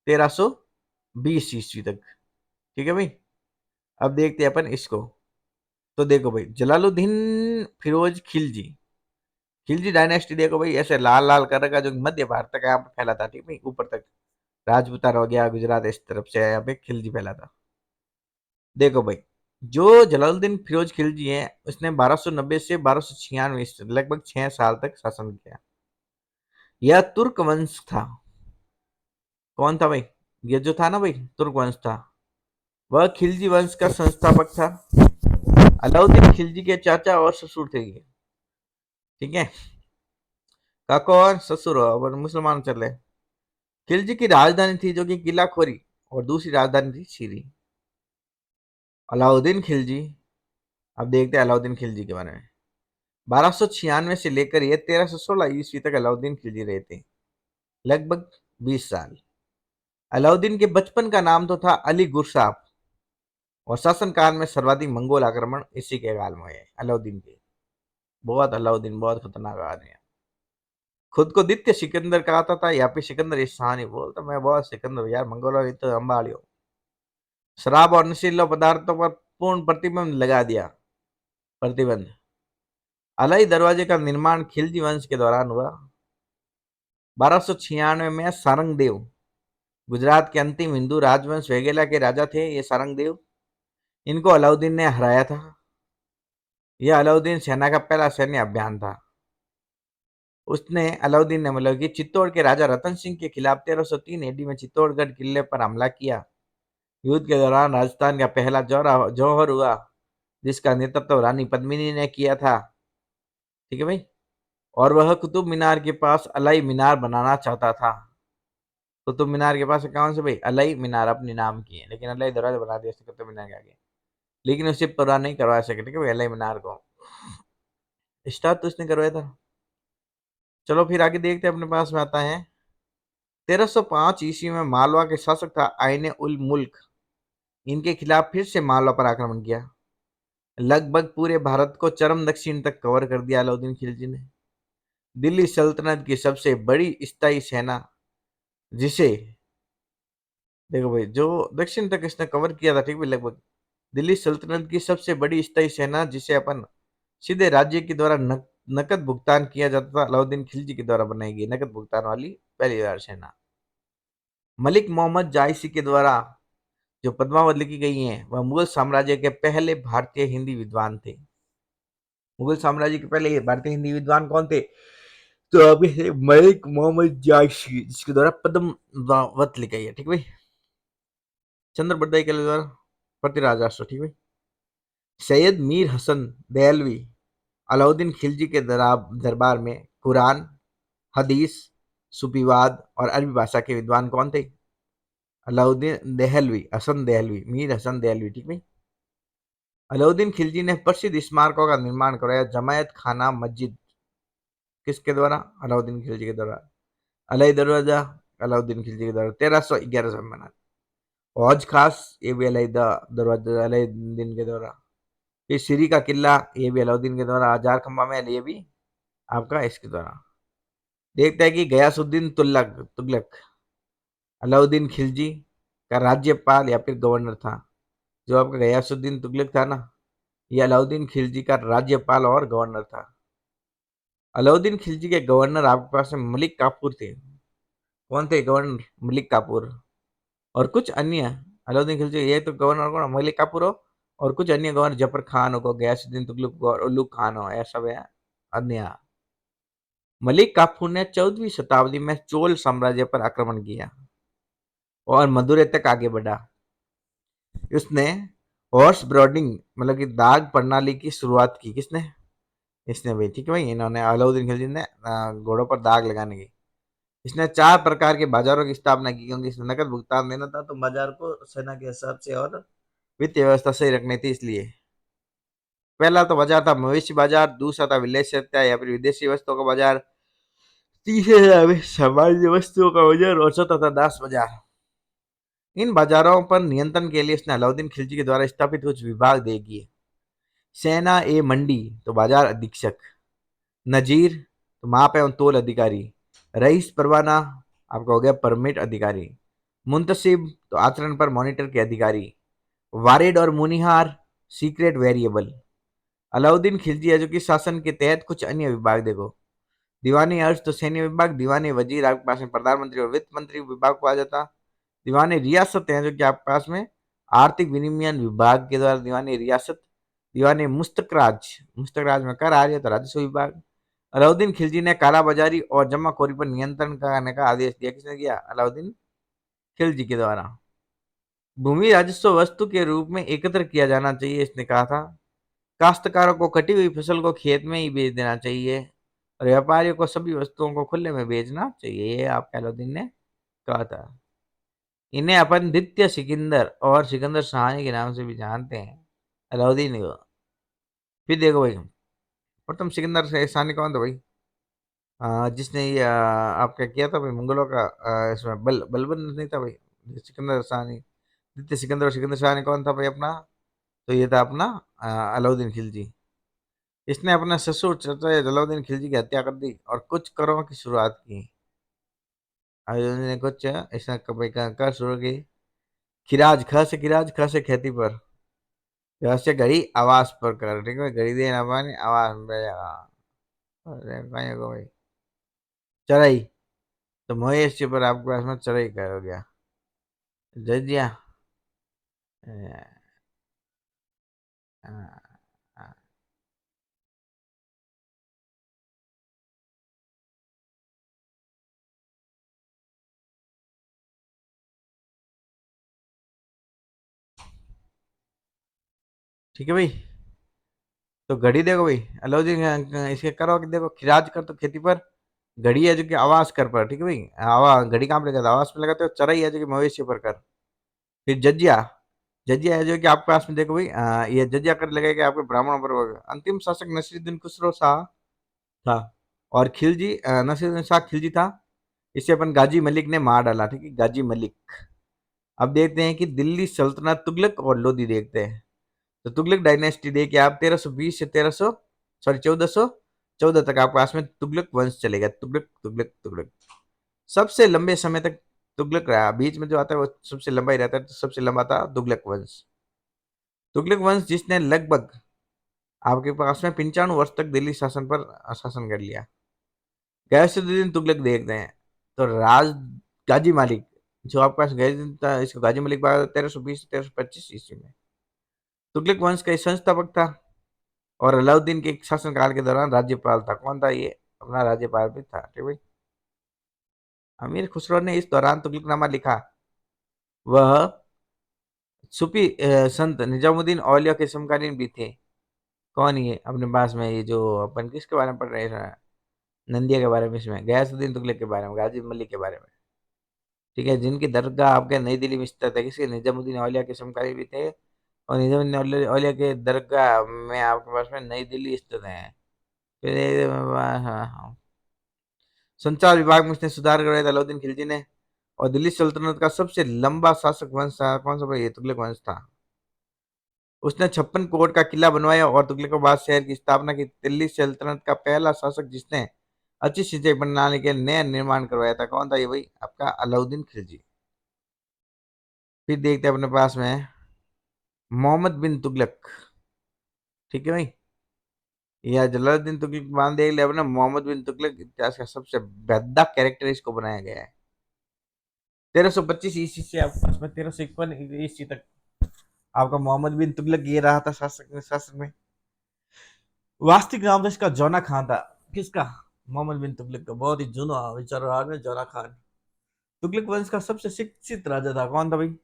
1320 ईस्वी तक। ठीक है भाई। अब देखते हैं अपन इसको। तो देखो भाई, जलालुद्दीन फिरोज खिलजी, खिलजी डायनेस्टी देखो भाई, ऐसे लाल लाल कर रखा, जो मध्य भारत तक यहाँ पे फैला था। ठीक भाई, ऊपर तक राजपूताना हो गया, गुजरात इस तरफ से यहाँ पे खिलजी फैला था। देखो भाई, जो जलालुद्दीन फिरोज खिलजी है, उसने 1290 से 1296 लगभग 6 साल तक शासन किया। यह तुर्क वंश था। कौन था भाई? ये जो था ना भाई, तुर्क वंश था। वह खिलजी वंश का संस्थापक था। अलाउद्दीन खिलजी के चाचा और ससुर थे ये। ठीक है, का कौन ससुर और मुसलमान चले। खिलजी की राजधानी थी जो कि किला खोरी, और दूसरी राजधानी थी सीरी। अलाउद्दीन खिलजी, अब देखते हैं अलाउद्दीन खिलजी के बारे में। 1296 से लेकर ये 1316 ईस्वी तक अलाउद्दीन खिलजी रहे थे, लगभग 20 साल। अलाउद्दीन के बचपन का नाम तो था अली गुरसाप, और शासन काल में सर्वाधिक मंगोल आक्रमण इसी के काल में हुए अलाउद्दीन के। बहुत अलाउद्दीन बहुत खतरनाक आदमी है। खुद को द्वितीय सिकंदर कहता था, या फिर सिकंदर ईसानी बोलता, मैं बहुत सिकंदर यार, मंगोल तो अंबाड़ियों। शराब और नशीले पदार्थों पर पूर्ण प्रतिबंध लगा दिया। प्रतिबंध। अलाई दरवाजे का निर्माण खिलजी वंश के दौरान हुआ। 1296 में सारंगदेव, गुजरात के अंतिम हिंदू राजवंश वेगेला के राजा थे ये सारंगदेव। इनको अलाउद्दीन ने हराया था। यह अलाउद्दीन सेना का पहला सैन्य अभियान था। उसने अलाउद्दीन ने मतलब कि चित्तौड़ के राजा रतन सिंह के खिलाफ 1303 एडी में चित्तौड़गढ़ किले पर हमला किया। युद्ध के दौरान राजस्थान का पहला जौहर हुआ, जिसका नेतृत्व रानी पद्मिनी ने किया था। ठीक है भाई। और वह कुतुब मीनार के पास अलाई मीनार बनाना चाहता था। कुतुब मीनार के पास कौन से भाई? अलाई मीनार अपने नाम की है, लेकिन अलाई दरवाजा बना दिया कुतुब मीनार के आगे, लेकिन उसे पूरा नहीं करवा सके। ठीक है भाई, अलाई मीनार को स्टार्ट तो उसने करवाया था। चलो फिर आगे देखते हैं, अपने पास में आता है 1305 ईस्वी में मालवा के शासक था आइने उल मुल्क। इनके खिलाफ फिर से मालवा पर आक्रमण किया। लगभग पूरे भारत को चरम दक्षिण तक कवर कर दिया अलाउद्दीन खिलजी ने। दिल्ली सल्तनत की सबसे बड़ी स्थायी सेना, जिसे देखो भाई, जो दक्षिण तक इसने कवर किया था, ठीक है लगभग, दिल्ली सल्तनत की सबसे बड़ी स्थायी सेना, जिसे अपन सीधे राज्य के द्वारा नकद भुगतान किया जाता था, अलाउद्दीन खिलजी के द्वारा बनाई गई नकद भुगतान वाली पहली बार सेना। मलिक मोहम्मद जायसी के द्वारा जो पद्मावत लिखी गई है, वह मुगल साम्राज्य के पहले भारतीय हिंदी विद्वान थे। मुगल साम्राज्य के पहले भारतीय हिंदी विद्वान कौन थे? तो अभी मलिक मोहम्मद जायसी, जिसके द्वारा पद्मावत लिखी गई है। ठीक भाई। चंद्र बरदाई के द्वारा पृथ्वीराज राष्ट्र। ठीक भाई। सैयद मीर हसन दहलवी, अलाउद्दीन खिलजी के दरबार में कुरान, हदीस, सुफीवाद और अरबी भाषा के विद्वान कौन थे? अलाउद्दीन दहलवी, हसन दहलवी, मीर हसन दहलवी। ठीक है। अलाउद्दीन खिलजी ने प्रसिद्ध स्मारकों का निर्माण कराया। जमायत खाना मस्जिद किसके द्वारा? अलाउद्दीन खिलजी के द्वारा। अलाई दरवाजा अलाउद्दीन खिलजी के द्वारा 1311 में बना। हौज खास, ये भी अलाई दरवाजा अलाउद्दीन के द्वारा। फिर सीरी का किला, ये भी अलाउद्दीन के द्वारा। हजार खंबा महल, ये भी आपका इसके द्वारा। देखते हैं कि गयासुद्दीन तुगलक अलाउद्दीन खिलजी का राज्यपाल या फिर गवर्नर था। जो आपका गयासुद्दीन तुगलक था ना, ये अलाउद्दीन खिलजी का राज्यपाल और गवर्नर था। अलाउद्दीन खिलजी के गवर्नर आपके पास में मलिक काफूर थे। कौन थे गवर्नर? मलिक काफूर। और कुछ अन्य, अलाउद्दीन खिलजी ये तो गवर्नर कौन? मलिक काफूर हो, और कुछ अन्य गवर्नर जफर खान हो, गयासुद्दीन तुगलक और उलुग खान हो, ऐसा सब है अन्य। मलिक काफूर ने 14वीं शताब्दी में चोल साम्राज्य पर आक्रमण किया और मदुरै तक आगे बढ़ा। उसने हॉर्स ब्रॉडिंग मतलब कि दाग प्रणाली की शुरुआत की। किसने? इसने भाई। ठीक है भाई, इन्होंने अलाउद्दीन खिलजी ने घोड़ों पर दाग लगाने की। इसने 4 प्रकार के बाजारों की स्थापना की, क्योंकि इसने नकद भुगतान देना था, तो बाजार को सेना के हिसाब से और वित्तीय व्यवस्था सही रखनी थी, इसलिए। पहला तो बाजार था मवेशी बाजार, दूसरा था विलेज सत्या या फिर विदेशी वस्तुओं का बाजार, तीसरा था सामान्य वस्तुओं का बाजार, और चौथा था दास बाजार। इन बाजारों पर नियंत्रण के लिए इसने अलाउद्दीन खिलजी के द्वारा स्थापित कुछ विभाग दे किए। सेना ए मंडी तो बाजार अधीक्षक, नजीर तो माप एवं तोल अधिकारी, रईस परवाना आपका हो गया परमिट अधिकारी, मुंतसिब तो आचरण पर मॉनिटर के अधिकारी, वारिड और मुनिहार सीक्रेट वेरिएबल। अलाउद्दीन खिलजी है जो कि शासन के तहत कुछ अन्य विभाग देखो, दीवानी अर्श तो सैन्य विभाग, दीवानी वजीर आपके पास में प्रधानमंत्री और वित्त मंत्री विभाग को आ जाता, दीवानी रियासत है जो कि आपके पास में आर्थिक विनिमयन विभाग के द्वारा दीवानी रियासत, दीवानी मुस्तकराज में कर आ रही है तो राजस्व विभाग। अलाउद्दीन खिलजी ने कालाबाजारी और जमाखोरी पर नियंत्रण करने का आदेश दिया, किसने दिया? अलाउद्दीन खिलजी के द्वारा। भूमि राजस्व वस्तु के रूप में एकत्र किया जाना चाहिए, इसने कहा था। काश्तकारों को कटी हुई फसल को खेत में ही बेच देना चाहिए और व्यापारियों को सभी वस्तुओं को खुले में बेचना चाहिए, ये आपके अलाउद्दीन ने कहा था। इन्हें अपन द्वितीय सिकंदर और सिकंदर शाही के नाम से भी जानते हैं, अलाउद्दीन को। फिर देखो भाई, प्रथम सिकंदर शाही कौन था भाई? जिसने ये आपका किया था भाई मुगलों का, इसमें बलबन नहीं था भाई सिकंदर शाही। द्वितीय सिकंदर और सिकंदर शाही कौन था भाई अपना? तो ये था अपना अलाउद्दीन खिलजी। इसने अपने ससुर चाचा अलाउद्दीन खिलजी की हत्या कर दी और कुछ करों की शुरुआत की। अलाउद्दीन ने कुछ इसने कर शुरू की। खिराज, ख से खिराज, ख से खेती पर, ग से घड़ी आवास पर कर, ठीक है, घड़ी देना पानी आवास में जाएगा। अरे कहीं को भाई चराई तो मवेशी पर आपके पास में चराई कर हो गया। जजिया ठीक है भाई। तो घड़ी देखो भाई, अलाउद्दीन इसके करो कि देखो, खिराज कर तो खेती पर, घड़ी है जो कि आवास कर पर, ठीक है भाई। घड़ी कहाँ पे लगाते? आवास में लगाते हो। चराई है जो कि मवेशी पर कर। फिर जजिया, जजिया है जो कि आपके पास में देखो भाई, ये जजिया कर लगेगा आपके ब्राह्मणों पर होगा। अंतिम शासक नसीरुद्दीन खुसरो शाह था और खिलजी नसीरुद्दीन शाह खिलजी था। इसे अपन गाजी मलिक ने मार डाला, ठीक है, गाजी मलिक। अब देखते हैं कि दिल्ली सल्तनत, तुगलक और लोधी देखते हैं। तो तुगलक डायनेस्टी देखिए आप, 1320 से 1300 सॉरी 1414 तक आपके पास में तुगलक वंश चलेगा। तुगलक तुगलक तुगलक सबसे लंबे समय तक तुगलक रहा। बीच में जो आता है वो सबसे लंबा ही रहता है, तो सबसे लंबा था तुगलक वंश। तुगलक वंश जिसने लगभग आपके पास में 95 वर्ष तक दिल्ली शासन पर शासन कर लिया। गैसुद्दीन तुगलक देखते हैं। तो राज गाजी मालिक जो आपके पास गैसुद्दीन था, इसको गाजी मलिक 1320 1325 ईस्वी में तुगलक वंश का संस्थापक था और अलाउद्दीन के शासनकाल के दौरान राज्यपाल था। कौन था ये? अपना राज्यपाल भी था, ठीक भाई। अमीर खुसरो ने इस दौरान तुगलकनामा लिखा। वह सूफी संत निजामुद्दीन औलिया के समकालीन भी थे। कौन ये अपने पास में? ये जो अपन किसके बारे में पढ़ रहे हैं, नंदिया के बारे में, इसमें गयासुद्दीन तुगलक के बारे में, गाजी मलिक के बारे में, ठीक है, जिनकी दरगाह आपके नई दिल्ली में स्थित है। किसके? निजामुद्दीन औलिया के समकालीन भी थे और निजामुद्दीन औलिया के दरगाह में आपके पास में नई दिल्ली स्थित है। फिर हाँ, संचार विभाग में उसने सुधार करवाया था अलाउद्दीन खिलजी ने। और दिल्ली सल्तनत का सबसे लंबा शासक वंश था कौन सा भाई? ये तुगलक वंश था। उसने 56 कोट का किला बनवाया और तुगलकाबाद शहर की स्थापना की। दिल्ली सल्तनत का पहला शासक जिसने अच्छी सिंचाई प्रणाली के नया निर्माण करवाया था, कौन था ये भाई? आपका अलाउद्दीन खिलजी। फिर देखते हैं अपने पास में मोहम्मद बिन तुगलक, ठीक है भाई। यह जलालुद्दीन तुगलक बांध देख लिया अपने। मोहम्मद बिन तुगलक इतिहास का सबसे भद्दा कैरेक्टर इसको बनाया गया है। 1325 ईस्वी से आपके पास में 1351 ईस्वी तक आपका मोहम्मद बिन तुगलक ये रहा था शासक में। वास्तविक नाम था इसका जौना खान था। किसका? मोहम्मद बिन तुगलक का। बहुत ही जुना विचार में जौना खान। तुगलक वंश का सबसे शिक्षित राजा था। कौन था भाई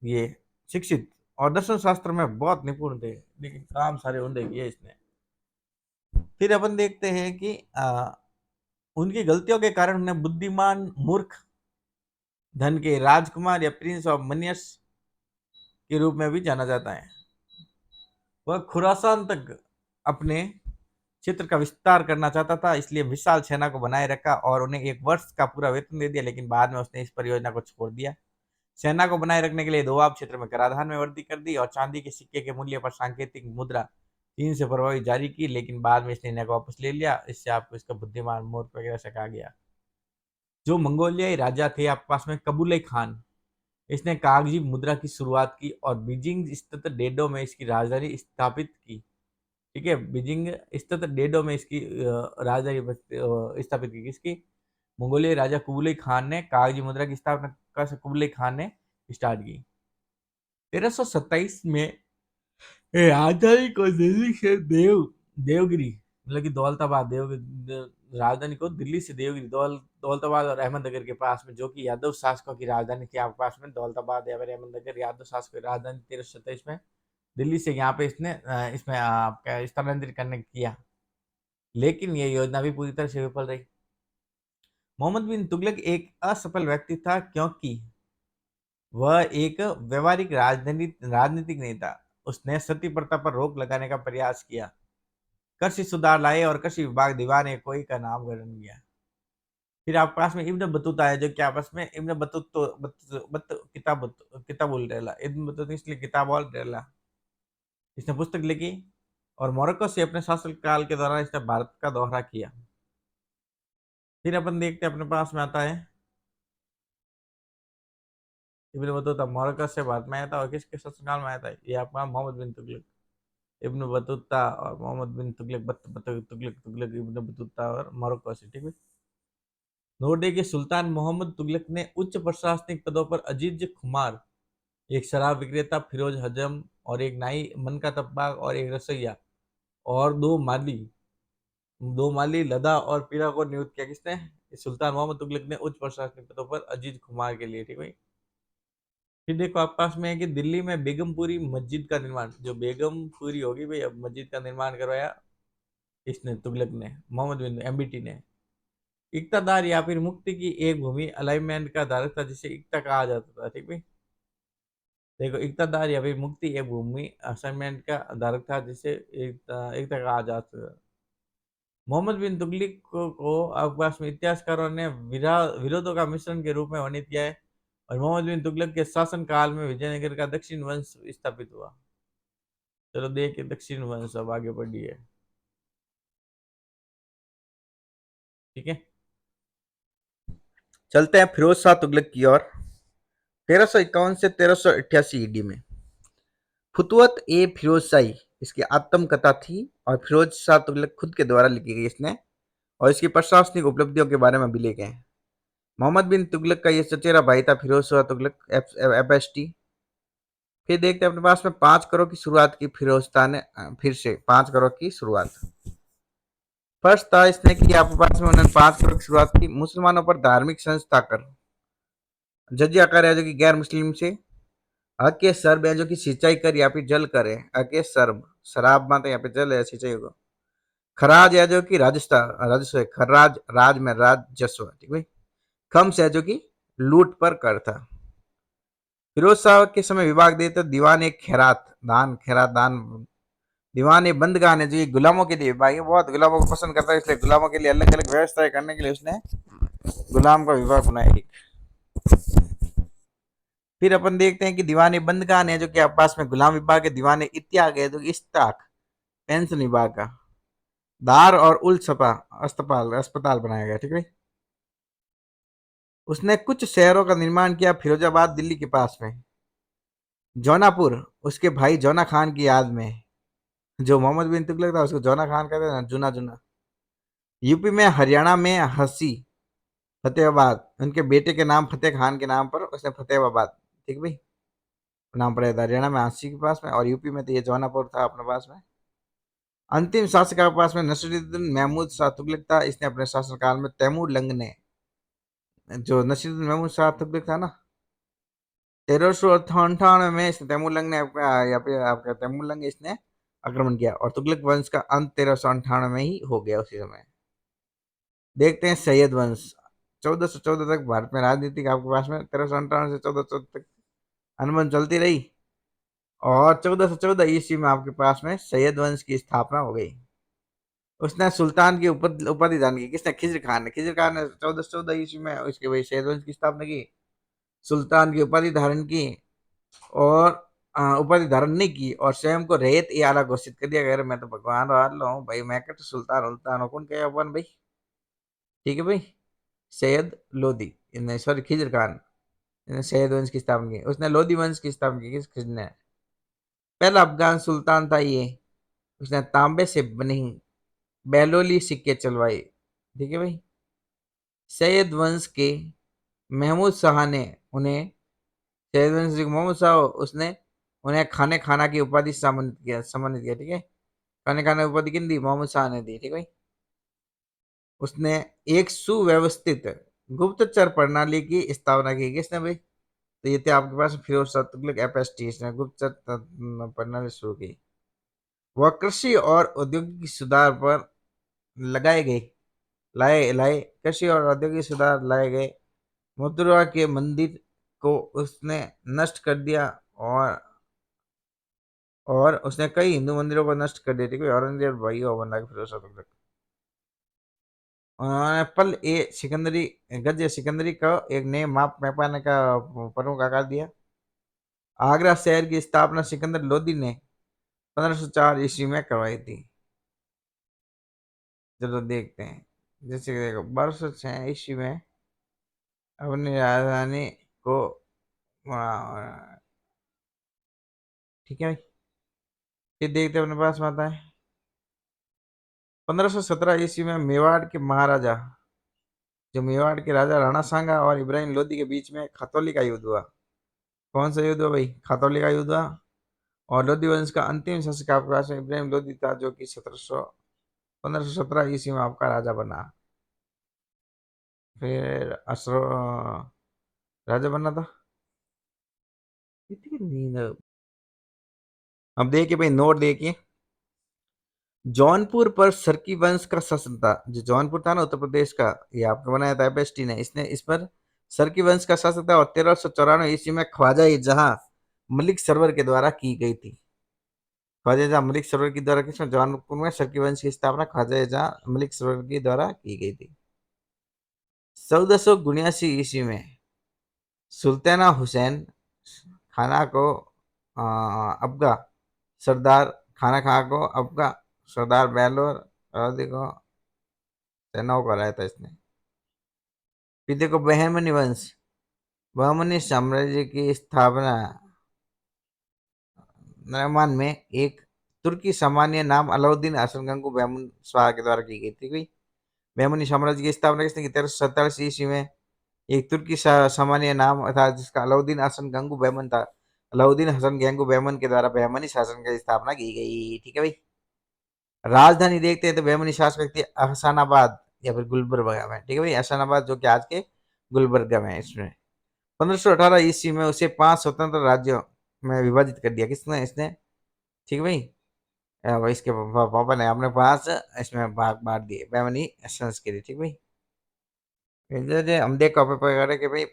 ये? शिक्षित और दर्शन शास्त्र में बहुत निपुण थे, लेकिन काम सारे उन्हें किए इसने। फिर अपन देखते हैं कि उनकी गलतियों के कारण उन्हें बुद्धिमान मूर्ख धन के राजकुमार या प्रिंस ऑफ मनियस के रूप में भी जाना जाता है। वह खुरासान तक अपने क्षेत्र का विस्तार करना चाहता था, इसलिए विशाल सेना को बनाए रखा और उन्हें 1 वर्ष का पूरा वेतन दे दिया, लेकिन बाद में उसने इस परियोजना को छोड़ दिया। सेना को बनाए रखने के लिए दोआब क्षेत्र में कराधान में वृद्धि कर दी और चांदी के सिक्के के मूल्य पर सांकेतिक मुद्रा चीन से प्रभावी जारी की, लेकिन बाद में इस निर्णय को वापस ले लिया। इससे आपको इसका बुद्धिमान मूर्ख वगैरह से कहा गया। जो मंगोलियाई राजा थे आपके पास में कबूले खान, इसने कागजी मुद्रा की शुरुआत की और बीजिंग स्थित डेडो में इसकी राजधानी स्थापित की। ठीक है, बीजिंग स्थित डेडो में इसकी राजधानी स्थापित की। किसकी? मंगोलियाई राजा कुबुलाई खान ने कागजी मुद्रा की स्थापना कुबुलाई खान ने स्टार्ट की। 1327 में राजधानी को दिल्ली से देवगिरी, मतलब कि दौलताबाद, राजधानी को दिल्ली से देवगिरी, दौलताबाद और अहमदनगर के पास में, जो कि यादव शासकों की राजधानी थी आपके पास में, दौलताबाद या फिर अहमदनगर यादव शासकों की राजधानी 1327 में दिल्ली से यहाँ पे इसमें आपका स्थानांतरित करने किया, लेकिन ये योजना भी पूरी तरह से विफल रही। मोहम्मद बिन तुगलक एक असफल व्यक्ति था, क्योंकि वह एक व्यवहारिक राजनीतिक नहीं था। उसने सती प्रथा पर रोक लगाने का प्रयास किया, कृषि सुधार लाए और कृषि विभाग दीवाने कोई का नाम गठन किया। फिर आपके पास में इब्न बतूता है, जो कि आपस में इब्न किताबुल रेला, इब्न बतूता इसलिए किताबुल रेला, इसने पुस्तक लिखी और मोरक्को से अपने शासन काल के दौरान इसने भारत का दौरा किया। फिर अपन देखते हैं अपने पास में आता है इब्न बतूता मोरक्को से भारत में आया था, और किसके शासनकाल में आया था? ये आपका मोहम्मद बिन तुगलक। इब्न बतूता और मोहम्मद बिन तुगलक, तुगलक इब्न बतूता और मोरक्को से। ठीक है, नोरडे के सुल्तान मोहम्मद तुगलक ने उच्च प्रशासनिक पदों पर अजीज खुमार, एक शराब विक्रेता फिरोज हजम, और एक नाई मनका तब्बाग, और एक रसोइया, और दो माली लदा और पीरा को नियुक्त किया। किसने? सुल्तान मोहम्मद तुगलक ने उच्च प्रशासनिक पदों पर अजीज खुमार के लिए। ठीक है, फिर देखो आपके पास में है कि दिल्ली में बेगमपुरी मस्जिद का निर्माण, जो बेगमपुरी होगी भाई, अब मस्जिद का निर्माण करवाया इसने, तुगलक ने, मोहम्मद बिन एमबीटी ने। इक्तादार या फिर मुक्ति की एक भूमि अलाइनमेंट का धारक था, जिसे इक्ता कहा जाता था। ठीक है, देखो इक्तादार या फिर मुक्ति एक भूमि असाइनमेंट का धारक था, जिसे इक्ता कहा जाता था। मोहम्मद बिन तुगलक को अब्बास में इतिहासकारों ने विरोधों का मिश्रण के रूप में वर्णित किया है, और मोहम्मद बिन तुगलक के शासन काल में विजयनगर का दक्षिण वंश स्थापित हुआ। चलो देखिए दक्षिण वंश अब आगे बढ़ी है। ठीक है, चलते हैं फिरोज शाह तुगलक की ओर। 1351 से 1388 ईडी में फुतुवत ए फिरोज शाही इसकी आत्मकथा थी, और फिरोज शाह तुगलक खुद के द्वारा लिखी गई इसने, और इसकी प्रशासनिक उपलब्धियों के बारे में भी लिखे हैं। मोहम्मद बिन तुगलक का ये चचेरा भाई था फिरोज शाह तुगलक, एफएसटी। फिर देखते हैं अपने पास में 5 करोड़ की शुरुआत की फिरोज शाह ने, फिर से 5 करोड़ की शुरुआत फर्स्ट था इसने कि आपके पास में उन्होंने 5 करोड़ की शुरुआत की। मुसलमानों पर धार्मिक संस्था कर जजिया कर है, जो कि गैर मुस्लिम से हक के सर्ब है, जो कि सिंचाई कर या फिर जल कर है, हक के सर्ब शराब माते यहाँ पे जल है, सिंचाई को। खराज है, जो कि राजस्थान राजस्व है, खराज राज में राजस्व। ठीक है, खम्स है, जो कि लूट पर कर था। फिरोज शाह के समय विभाग दे तो दीवान एक खैरात दान, दीवान ए बंदगान है, जो ये गुलामों के लिए विभाग है, बहुत गुलामों को पसंद करता है, इसलिए गुलामों के लिए अलग अलग व्यवस्थाएं करने के लिए उसने गुलाम का विभाग बनाया। फिर अपन देखते हैं कि दीवान ए बंदगान है, जो कि आपके पास में गुलाम विभाग है। दीवान इत्याग है, जो कि इस्ताक पेंशन विभाग का। दार और उल छपा अस्पताल बनाया गया। ठीक है, उसने कुछ शहरों का निर्माण किया, फिरोजाबाद दिल्ली के पास में, जौनापुर उसके भाई जौना खान की याद में, जो मोहम्मद बिन तुगलक था उसको जौना खान कहते हैं, जुना जुना। यूपी में, हरियाणा में हंसी फतेहाबाद, उनके बेटे के नाम फतेह खान के नाम पर उसने फतेहाबाद, ठीक भाई, नाम पड़ा था। हरियाणा में हंसी के पास में, और यूपी में तो ये जौनापुर था अपने पास में। अंतिम शासक के पास में नसीरुद्दीन महमूद शाह तुगलक था। इसने अपने शासनकाल में तैमूर लंग ने, जो नसीरुद्दीन महमूद शाह तुगलक था ना, 1398 में इसने तैमूरलंग ने आपका तैमूरलंग इसने आक्रमण किया, और तुगलक वंश का अंत 1398 में ही हो गया उसी समय। देखते हैं सैयद वंश। 1414 तक भारत में राजनीतिक आपके पास में 1398 से 1414 तक अनबन चलती रही, और 1414 ईस्वी में आपके पास में सैयद वंश की स्थापना हो गई। उसने सुल्तान की उपाधि दान की। किसने? खिजर खान ने। 1414 ईस्वी में उसके भाई सैयद वंश की स्थापना की, सुल्तान की उपाधि धारण की, और उपाधि धारण नहीं की और स्वयं को रैयत ए आला घोषित कर दिया। अगर मैं तो भगवान वाला हूँ भाई, मैं कट सुल्तान उल्तान कौन कहे अपन भाई। ठीक है भाई। सैयद लोधी, नहीं सॉरी, खिजर खान, इसने सैयद वंश की स्थापना की। उसने लोधी वंश की स्थापना की। किसने? पहला अफगान सुल्तान था ये। उसने तांबे से बनी बहलोली सिक्के चलवाए। ठीक है भाई। सैयद वंश के महमूद शाह ने उन्हें, सैयद वंश के मोहम्मद शाह, उसने उन्हें खाने खाना की उपाधि सम्मानित किया। ठीक है। खाने खाना की उपाधि किन दी? मोहम्मद शाह ने दी। ठीक है भाई। उसने एक सुव्यवस्थित गुप्तचर प्रणाली की स्थापना की। किसने भाई? तो ये थे आपके पास फिरोज शाह तुगलक, एफएसटी, इसने गुप्तचर प्रणाली शुरू की। वह कृषि और औद्योगिक सुधार पर लगाए गए लाए लाए कृषि और औद्योगिक सुधार लाए गए मथुरा के मंदिर को उसने नष्ट कर दिया। और उसने कई हिंदू मंदिरों को नष्ट कर दिया। ठीक है। औरंगजेब भाई हो बना के फिरोज शाह तुगलक। उन्होंने पल ए सिकंदरी गज सिकंदरी का एक नए माप पैमाने का प्रमुख आकार दिया। आगरा शहर की स्थापना सिकंदर लोदी ने 1504 ईस्वी में करवाई थी। चलो देखते हैं। जैसे कि देखो 1206 ईस्वी में अपनी राजधानी को, ठीक है भाई। फिर देखते हैं अपने पास में आता है 1517 ईस्वी में मेवाड़ के महाराजा, जो मेवाड़ के राजा राणा सांगा और इब्राहिम लोदी के बीच में खतौली का युद्ध हुआ। कौन सा युद्ध हुआ भाई? खतौली का युद्ध हुआ। और लोधी वंश का अंतिम शासक आपके पास में इब्राहिम लोदी था, जो कि 1517 ईस्वी में आपका राजा बना। फिर अशोक राजा बना था। इतनी नींद। अब देखिए भाई, नोट देखिए। जौनपुर पर सरकी वंश का शासन था। जो जौनपुर था ना उत्तर प्रदेश का, ये आपको बनाया था एबेस्टी ने। इसने इस पर सरकी वंश का शासन था। और 1394 ईस्वी में ख्वाजा जहां मलिक सरवर के द्वारा की गई थी। ख्वाजा जहां मलिक सरवर के द्वारा किसमें? जौनपुर में सरकी वंश की स्थापना ख्वाजा जहां मलिक सरवर के द्वारा की गई थी। 1479 ईस्वी में सुल्ताना हुसैन खाना को अफगा सरदार खाना खा को अफगा सरदार बेलोर और देखो सेनाओं को हराया था इसने। फिर देखो बहमनी वंश, बहमनी साम्राज्य की स्थापना नरमान में एक तुर्की सामान्य नाम अलाउद्दीन हसन गंगू बहमन शाह के द्वारा की गई थी। कोई बहमनी साम्राज्य की स्थापना किसने की? 1347 ईस्वी में एक तुर्की सामान्य नाम था जिसका अलाउद्दीन हसन गंगू बहमन था। अलाउद्दीन हसन गंगू बहमन के द्वारा बहमनी शासन की स्थापना की गई। ठीक है भाई। राजधानी देखते हैं तो बहमनी शासक व्यक्ति हसनाबाद या फिर गुलबर्गा में। ठीक है भाई। हसनाबाद जो कि आज के गुलबर्गा में है। इसमें 1518 ईस्वी में उसे 5 स्वतंत्र राज्यों में विभाजित कर दिया। किसने? इसने। ठीक है भाई। इसके पापा ने अपने पास इसमें भाग बांट दिए बहमनी संस्कृति। ठीक है भाई। हम देखो वगैरह के भाई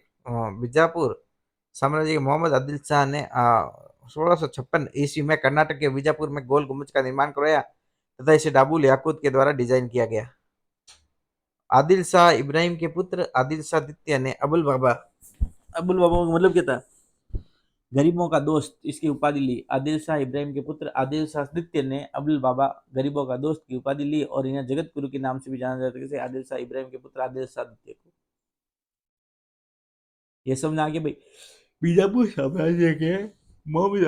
बीजापुर साम्राज्य के मोहम्मद आदिल शाह ने 1656 ईस्वी में कर्नाटक के बीजापुर में गोल गुम्बज का निर्माण करवाया तथा इसे डाबुल याकूत के द्वारा डिजाइन किया गया। आदिल शाह इब्राहिम के पुत्र आदिल शाह द्वितीय ने अबुल बाबा का मतलब क्या था? गरीबों का दोस्त, इसकी उपाधि ली। आदिल शाह इब्राहिम के पुत्र आदिल शाह द्वितीय ने अबुल बाबा गरीबों का दोस्त की उपाधि ली और इन्हें जगत गुरु के नाम से भी जाना जाता है। जैसे आदिल शाह इब्राहिम के पुत्र आदिल शाह द्वितीय को। ये समझ आ गया भाई। बीजापुर साम्राज्य के मोहम्मद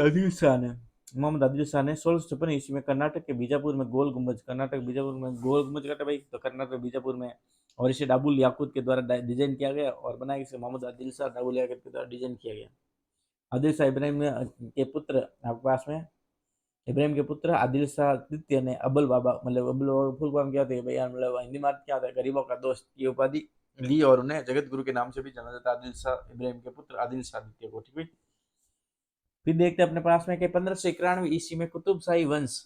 आदिल शाह ने 1656 ईस्वी में कर्नाटक के बीजापुर में गोल गुम्बज, कर्नाटक बीजापुर में गोल गुम्बज का भाई, तो कर्नाटक बीजापुर में, और इसे डाबुल याकूत के द्वारा डिजाइन किया गया और बनाया इसे मोहम्मद आदिल शाह डाबुल याकूत के द्वारा डिजाइन किया गया। आदिल शाह इब्राहिम के पुत्र आपके पास में इब्राहिम के पुत्र आदिल शाह द्वितीय ने अबुल बाबा, मतलब अबुल बाबा फुल फॉर्म क्या थे भैया, मतलब हिंदी में क्या होता है? गरीबों का दोस्त की उपाधि ली और उन्हें जगत गुरु के नाम से भी जाना जाता है। आदिल शाह इब्राहिम के पुत्र आदिल शाह द्वितीय को। ठीक है। फिर देखते हैं अपने पास में कि 1591 ईस्वी में कुतुब शाही वंश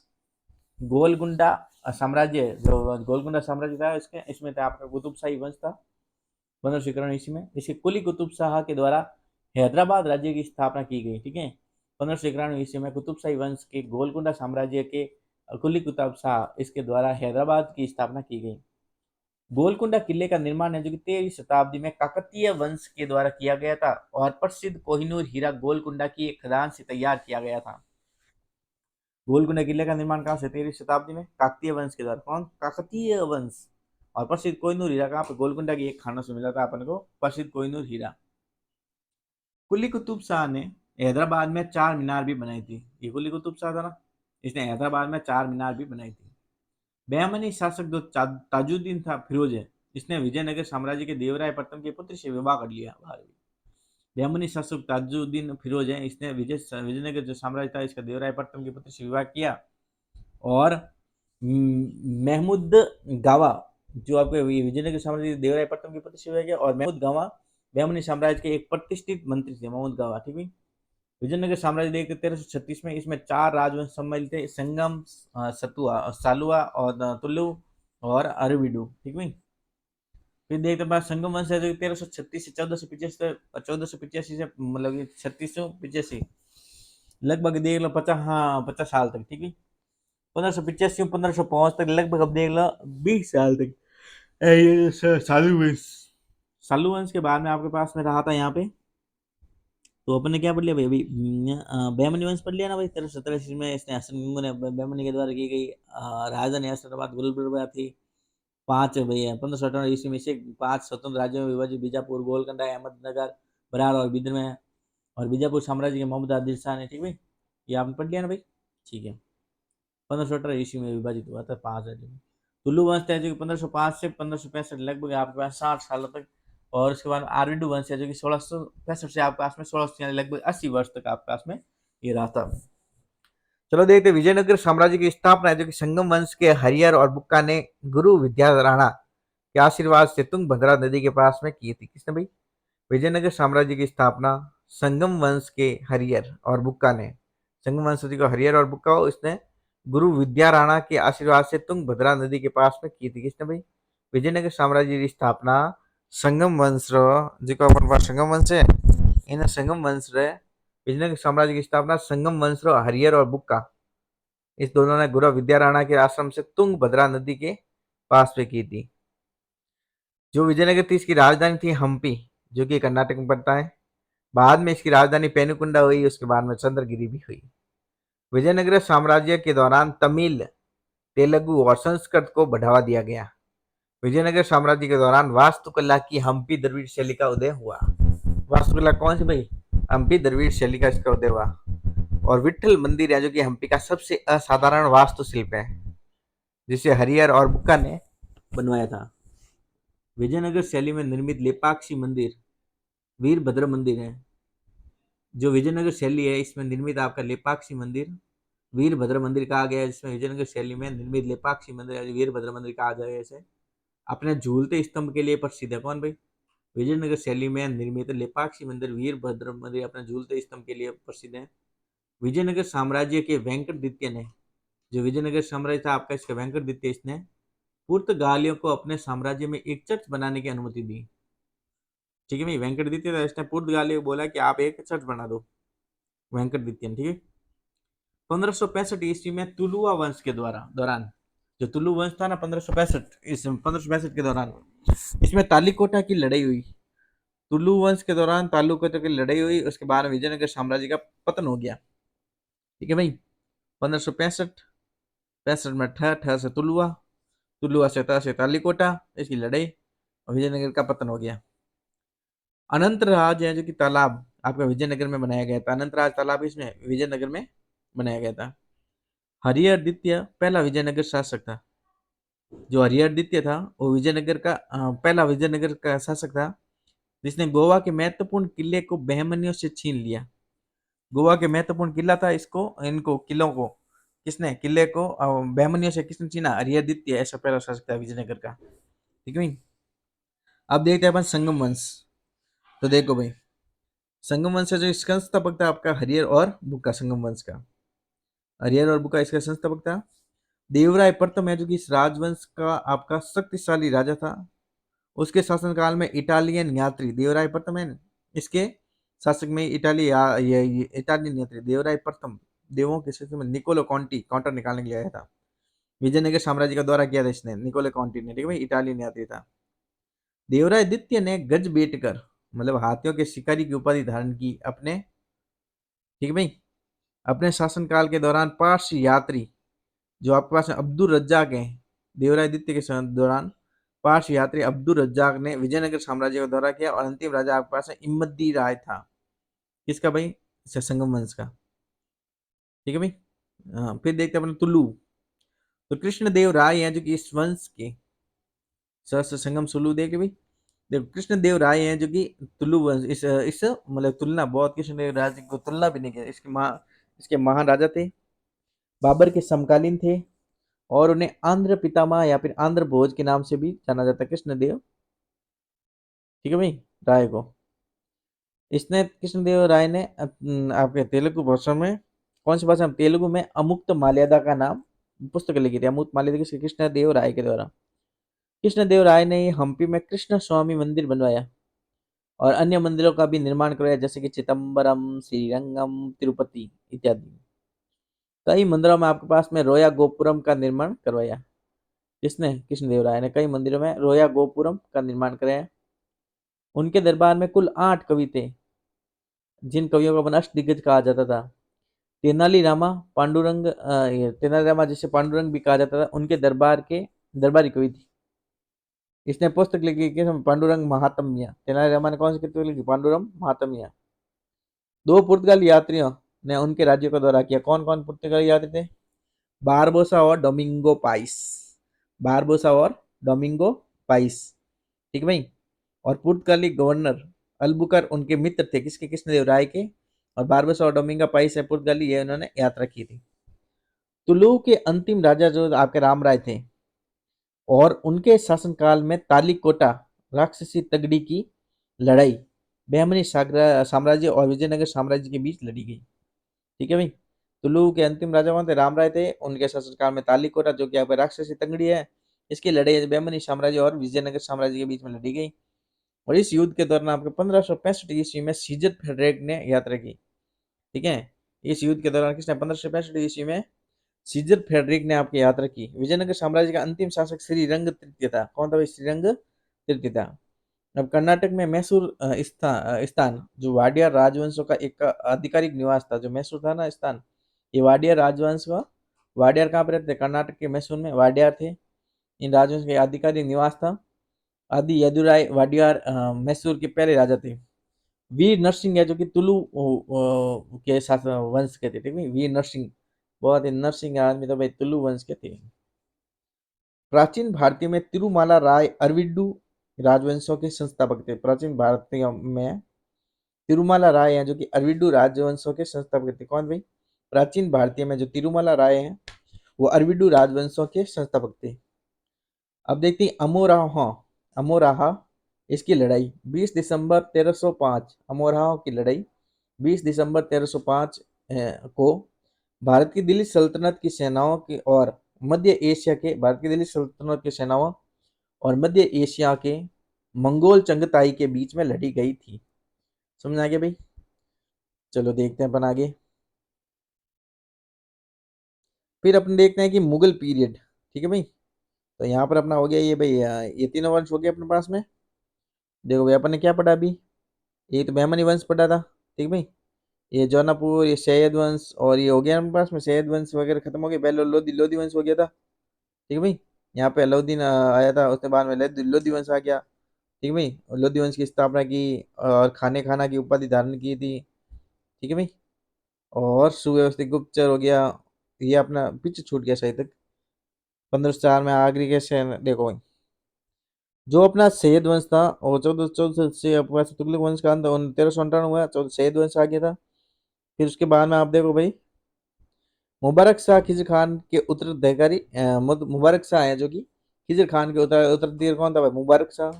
गोलकुंडा साम्राज्य, जो गोलकुंडा साम्राज्य था इसके, इसमें था आपका कुतुब शाही वंश था 1591 ईस्वी में। इसे कुली कुतुब शाह के द्वारा हैदराबाद राज्य की स्थापना की गई। ठीक है। 1591 ईस्वी में कुतुब शाही वंश के गोलकुंडा साम्राज्य के कुली कुतुब शाह इसके द्वारा हैदराबाद की स्थापना की गई। गोलकुंडा किले का निर्माण है जो कि 13वीं शताब्दी में काकतीय वंश के द्वारा किया गया था और प्रसिद्ध कोहिनूर हीरा गोलकुंडा की एक खदान से तैयार किया गया था। गोलकुंडा किले का निर्माण कहाँ से? 13वीं शताब्दी में काकतीय वंश के द्वारा। कौन? काकतीय वंश। और प्रसिद्ध कोहिनूर हीरा कहाँ पे? गोलकुंडा की एक खानों से मिला था अपन को प्रसिद्ध कोहिनूर हीरा। कुली कुतुब शाह ने हैदराबाद में चार मीनार भी बनाई थी। ये कुली कुतुब शाह था ना, इसने हैदराबाद में चार मीनार भी बनाई थी। बहमनी शासक जो ताजुद्दीन था फिरोज है, इसने विजयनगर साम्राज्य के देवराय प्रथम के पुत्र से विवाह कर लिया। बहमनी शासक ताजुद्दीन फिरोज है, इसने विजयनगर जो साम्राज्य था इसका देवराय प्रथम के पुत्र से विवाह किया। और महमूद गावा जो आपके विजयनगर साम्राज्य के देवराय प्रथम के पुत्र से विवाह किया। और महमूद गावा बहमनी साम्राज्य के एक प्रतिष्ठित मंत्री थे, महमूद गावा। ठीक है। विजयनगर साम्राज्य देखते 1336 में इसमें चार राजवंश सम्मिलित थे, संगम, सतुआ, सालुआ और तुलु और अरविडु। ठीक है। फिर देखते बाद संगम वंश है जो 1336 से 1485 से मतलब 3685 लगभग देख लो 50 साल तक। ठीक है। 1585 1505 तक लगभग अब देख लो 20 साल तक सालू वंश के बाद में आपके पास में रहा था यहाँ पे। तो अपन ने क्या पढ़ लिया भाई? अभी बहमनी वंश पढ़ लिया ना भाई। 1387 में इसने बहमनी के द्वारा की गई राजधानी हैदराबाद गुलबर्गा थी। 5 भैया 1558 ईस्वी में से 5 स्वतंत्र राज्यों में विभाजित बीजापुर, गोलकंडा, अहमदनगर, बरार और बिदर में। और बीजापुर साम्राज्य के मोहम्मद आदिल शाह ने। ठीक भाई, ये आपने पढ़ लिया ना भाई। ठीक है। 1518 ईस्वी में विभाजित हुआ था 5 राज्यों में। टुल्लू वंश है जो कि 1505 से 1565 लगभग आपके पास 60 सालों तक। और उसके बाद आरविडू वंश है जो कि 1665 से आपके पास में 1600 लगभग 80 वर्ष तक आपके पास में ये रहा था। चलो देखते विजयनगर साम्राज्य की स्थापना है जो कि संगम वंश के हरियर और बुक्का ने गुरु विद्याराणा के आशीर्वाद से तुंगभद्रा नदी के पास में की थी। किसने भाई? विजयनगर साम्राज्य की स्थापना संगम वंश के हरियर और बुक्का ने। संगम वंश को हरियर और बुक्का हो इसने गुरु विद्याराणा के आशीर्वाद से तुंगभद्रा नदी के पास में की थी। किसने भाई? विजयनगर साम्राज्य की स्थापना संगम वंश जो अपन पास संगम वंश है इन संगम वंश विजयनगर साम्राज्य की स्थापना संगम वंश हरियर और बुक्का इस दोनों ने गुरु विद्याराणा के आश्रम से तुंगभद्रा नदी के पास में की थी। जो विजयनगर थी इसकी राजधानी थी हम्पी जो कि कर्नाटक में पड़ता है। बाद में इसकी राजधानी पेनुकुंडा हुई, उसके बाद में चंद्रगिरी भी हुई। विजयनगर साम्राज्य के दौरान तमिल, तेलुगु और संस्कृत को बढ़ावा दिया गया। विजयनगर साम्राज्य के दौरान वास्तुकला की हम्पी द्रविड़ शैली का उदय हुआ। वास्तुकला कौन सी भाई? हम्पी द्रविड़ शैली का इसका उदय हुआ। और विठल मंदिर है जो कि हम्पी का सबसे असाधारण वास्तुशिल्प है जिसे हरियर और बुक्का ने बनवाया था। विजयनगर शैली में निर्मित लेपाक्षी मंदिर वीरभद्र मंदिर है। जो विजयनगर शैली है इसमें निर्मित आपका लेपाक्षी मंदिर वीरभद्र मंदिर कहा गया है, जिसमें विजयनगर शैली में निर्मित लेपाक्षी मंदिर वीरभद्र मंदिर कहा जाएगा। इसे अपने झूलते स्तंभ के लिए प्रसिद्ध है। कौन भाई? विजयनगर शैली में निर्मित लेपाक्षी मंदिर वीरभद्र मंदिर अपने झूलते स्तंभ के लिए प्रसिद्ध है। विजयनगर साम्राज्य के वेंकटदित्य ने, जो विजयनगर साम्राज्य था आपका इसका वेंकटदित्य, इसने पुर्तगालियों को अपने साम्राज्य में एक चर्च बनाने की अनुमति दी। ठीक है भाई, वेंकटदित्य था इसने पुर्तगालियों को बोला कि आप एक चर्च बना दो, वेंकटदित्य ने। ठीक है। 1565 ईस्वी में तुलुआ वंश के दौरान जो तुलु वंश था ना 1565 के दौरान इसमें तालीकोटा की लड़ाई हुई। तुलु वंश के दौरान तालुकोटा की लड़ाई हुई, उसके बाद विजयनगर साम्राज्य का पतन हो गया। ठीक है भाई। 1565 में ठह से तुलुआ से तालीकोटा इसकी लड़ाई और विजयनगर का पतन हो गया। अनंत राज है जो कि तालाब आपका विजयनगर में बनाया गया था। अनंत राज तालाब इसमें विजयनगर में बनाया गया था। हरिहर द्वितीय पहला विजयनगर शासक था। जो हरिहर द्वितीय था वो विजयनगर का पहला विजयनगर का शासक था जिसने गोवा के महत्वपूर्ण किले को बहमनियों से छीन लिया। गोवा के महत्वपूर्ण किला था इनको किलों को किसने किले को बहमनियों से किसने छीना? हरिहर द्वितीय ऐसा पहला शासक था विजयनगर का। ठीक है। अब देखते हैं अपन संगम वंश। तो देखो भाई संगम वंश जो इसका संस्थापक था आपका हरिहर और बुक्का। संगम वंश का हरिहर और बुक्का इसका संस्थापक था। देवराय प्रथम है जो कि इस राजवंश का आपका शक्तिशाली राजा था। उसके शासनकाल में इटालियन यात्री देवराय प्रथम है इसके शासक में इटालियन यात्री देवराय प्रथम देवों के क्षेत्र में निकोलो काउंटर निकालने के लिए आया था। विजयनगर साम्राज्य का दौरा किया था इसने, निकोले कॉन्टी ने, ठीक है भाई, इटालियन यात्री था। देवराय द्वितीय ने गज बेटकर मतलब हाथियों के शिकारी की उपाधि धारण की अपने, ठीक है भाई, अपने शासनकाल के दौरान पारसी यात्री जो आपके पास अब्दुल रज्जाक हैं, देवराय द्वितीय के दौरान पारसी यात्री अब्दुल रज्जाक ने विजयनगर साम्राज्य का दौरा किया और अंतिम राजा आपके पास इम्मदी राय था। किसका भाई? संगम वंश का, ठीक है भाई। फिर देखते हैं अपने तुलु। तो कृष्णदेव राय हैं जो कि इस वंश के सहस्त्र संगम सुलू देख भाई, देखो कृष्णदेव राय हैं जो कि तुलु वंश, इस मतलब तुलना बहुत, कृष्णदेव राय को तुलना भी नहीं किया, इसके महान राजा थे, बाबर के समकालीन थे और उन्हें आंध्र पितामह या फिर आंध्र भोज के नाम से भी जाना जाता है, कृष्णदेव, ठीक है भाई, राय को। इसने कृष्णदेव राय ने आपके तेलुगु भाषा में, कौन सी भाषा में? तेलुगु में अमुक्त माल्यादा का नाम पुस्तक लिखी थी, अमुक्त माल्यादा किसके? कृष्णदेव राय के द्वारा। कृष्णदेव राय ने हम्पी में कृष्ण स्वामी मंदिर बनवाया और अन्य मंदिरों का भी निर्माण करवाया, जैसे कि चिदम्बरम, श्रीरंगम, तिरुपति इत्यादि। कई मंदिरों में आपके पास में रोया गोपुरम का निर्माण करवाया। किसने? कृष्णदेव राय ने कई मंदिरों में रोया गोपुरम का निर्माण कराया। उनके दरबार में कुल 8 कवि थे, जिन कवियों को अपन अष्टदिग्गज कहा जाता था। तेनालीरामा, पांडुरंग, तेनालीरामा जिसे पांडुरंग भी कहा जाता था, उनके दरबारी कवि थे। इसने पुस्तक लिखी कि पांडुरंग महात्म्य। तेनालीरामा ने कौन सी पुस्तक लिखी? पांडुरंग महात्म्य। 2 पुर्तगाली यात्रियों ने उनके राज्य का दौरा किया। कौन कौन पुर्तगाली यात्री थे? बारबोसा और डोमिंगो पाइस। बारबोसा और डोमिंगो पाइस, ठीक है भाई। और पुर्तगाली गवर्नर अल्बुकर उनके मित्र थे, किसके? कृष्णदेव राय के। और बारबोसा और डोमिंगो पाइस है पुर्तगाली, ये उन्होंने यात्रा की थी। तुलु के अंतिम राजा जो आपके राम राय थे, और उनके शासनकाल में तालिकोटा राक्षसी तगड़ी की लड़ाई बहमनी साम्राज्य और विजयनगर साम्राज्य के बीच लड़ी गई, ठीक है भाई। तुलु के अंतिम राजा कौन थे? राम राय थे। उनके शासनकाल में तालिकोटा जो कि यहाँ पे राक्षसी तगड़ी है, इसकी लड़ाई बहमनी साम्राज्य और विजयनगर साम्राज्य के बीच में लड़ी गई। और इस युद्ध के दौरान आपके 1565 ईस्वी में सीजर फेडरेक ने यात्रा की, ठीक है। इस युद्ध के दौरान किसने? 1565 ईस्वी में सीजर फेडरिक ने आपकी यात्रा की। विजयनगर साम्राज्य का अंतिम शासक श्रीरंग तृतीय था। कौन था भाई? श्रीरंग तृतीय था। अब कर्नाटक में मैसूर स्थान जो वाडिया राजवंशों का एक आधिकारिक निवास था, जो मैसूर था ना स्थान, ये वाडिया राजवंश का, वाडियार कहाँ पे रहते थे? कर्नाटक के मैसूर में वाडियार थे। इन राजवंश के आधिकारिक निवास था। आदि यदुराय वाडियार मैसूर के पहले राजा थे। वीर नरसिंह है जो कि तुलु के साथ वंश के थे, ठीक है। वीर नरसिंह बहुत ही नरसिंह आदमी तो भाई तुलु वंश के थे। प्राचीन भारतीय में तिरुमाला राय अरविड्डू राजवंशों के संस्थापक थे। प्राचीन भारतीय में तिरुमाला राय हैं जो कि अरविड्डू राजवंशों के संस्थापक थे। कौन भाई? प्राचीन भारतीय में जो तिरुमाला राय हैं वो अरविड्डू राजवंशों के संस्थापक थे। अब देखते हैं अमोराहा। अमोराहा इसकी लड़ाई 20 दिसंबर 1305, अमोराहा की लड़ाई 20 दिसंबर 1305 को भारत की दिल्ली सल्तनत की सेनाओं की और मध्य एशिया के, भारत की दिल्ली सल्तनत की सेनाओं और मध्य एशिया के मंगोल चंगताई के बीच में लड़ी गई थी। समझ आ गया भाई? चलो देखते हैं अपन आगे। फिर अपन देखते हैं कि मुगल पीरियड, ठीक है भाई। तो यहाँ पर अपना हो गया ये भाई, ये तीनों वंश हो गया अपने पास में। देखो भाई अपन ने क्या पढ़ा अभी? ये तो बहमनी वंश पढ़ा था, ठीक है भाई। ये जौनापुर, ये सैयद वंश, और ये हो गया हमारे पास में सैयद वंश वगैरह खत्म हो गया। पहले लोधी लोधी वंश हो गया था, ठीक है भाई। यहाँ पे अलाउद्दीन आया था, उसके बाद में लोधी वंश आ गया, ठीक है भाई। और लोधी वंश की स्थापना की और खाने खाना की उपाधि धारण की थी, ठीक है भाई। और सुव्यवस्थित गुप्तचर हो गया। ये अपना पीछे छूट गया शायद तक। 1504 में आगरी के शहर, देखो भाई, जो अपना सैयद वंश था और 1414 से अपने तुगलक वंश का अंत 1358 हुआ, 14 सैयद वंश आ गया था। फिर उसके बाद में आप देखो भाई, मुबारक शाह खिजर खान के उत्तराधिकारी, मुबारक शाह है जो कि खिजर खान के उत्तराधिकारी कौन था भाई? मुबारक शाह।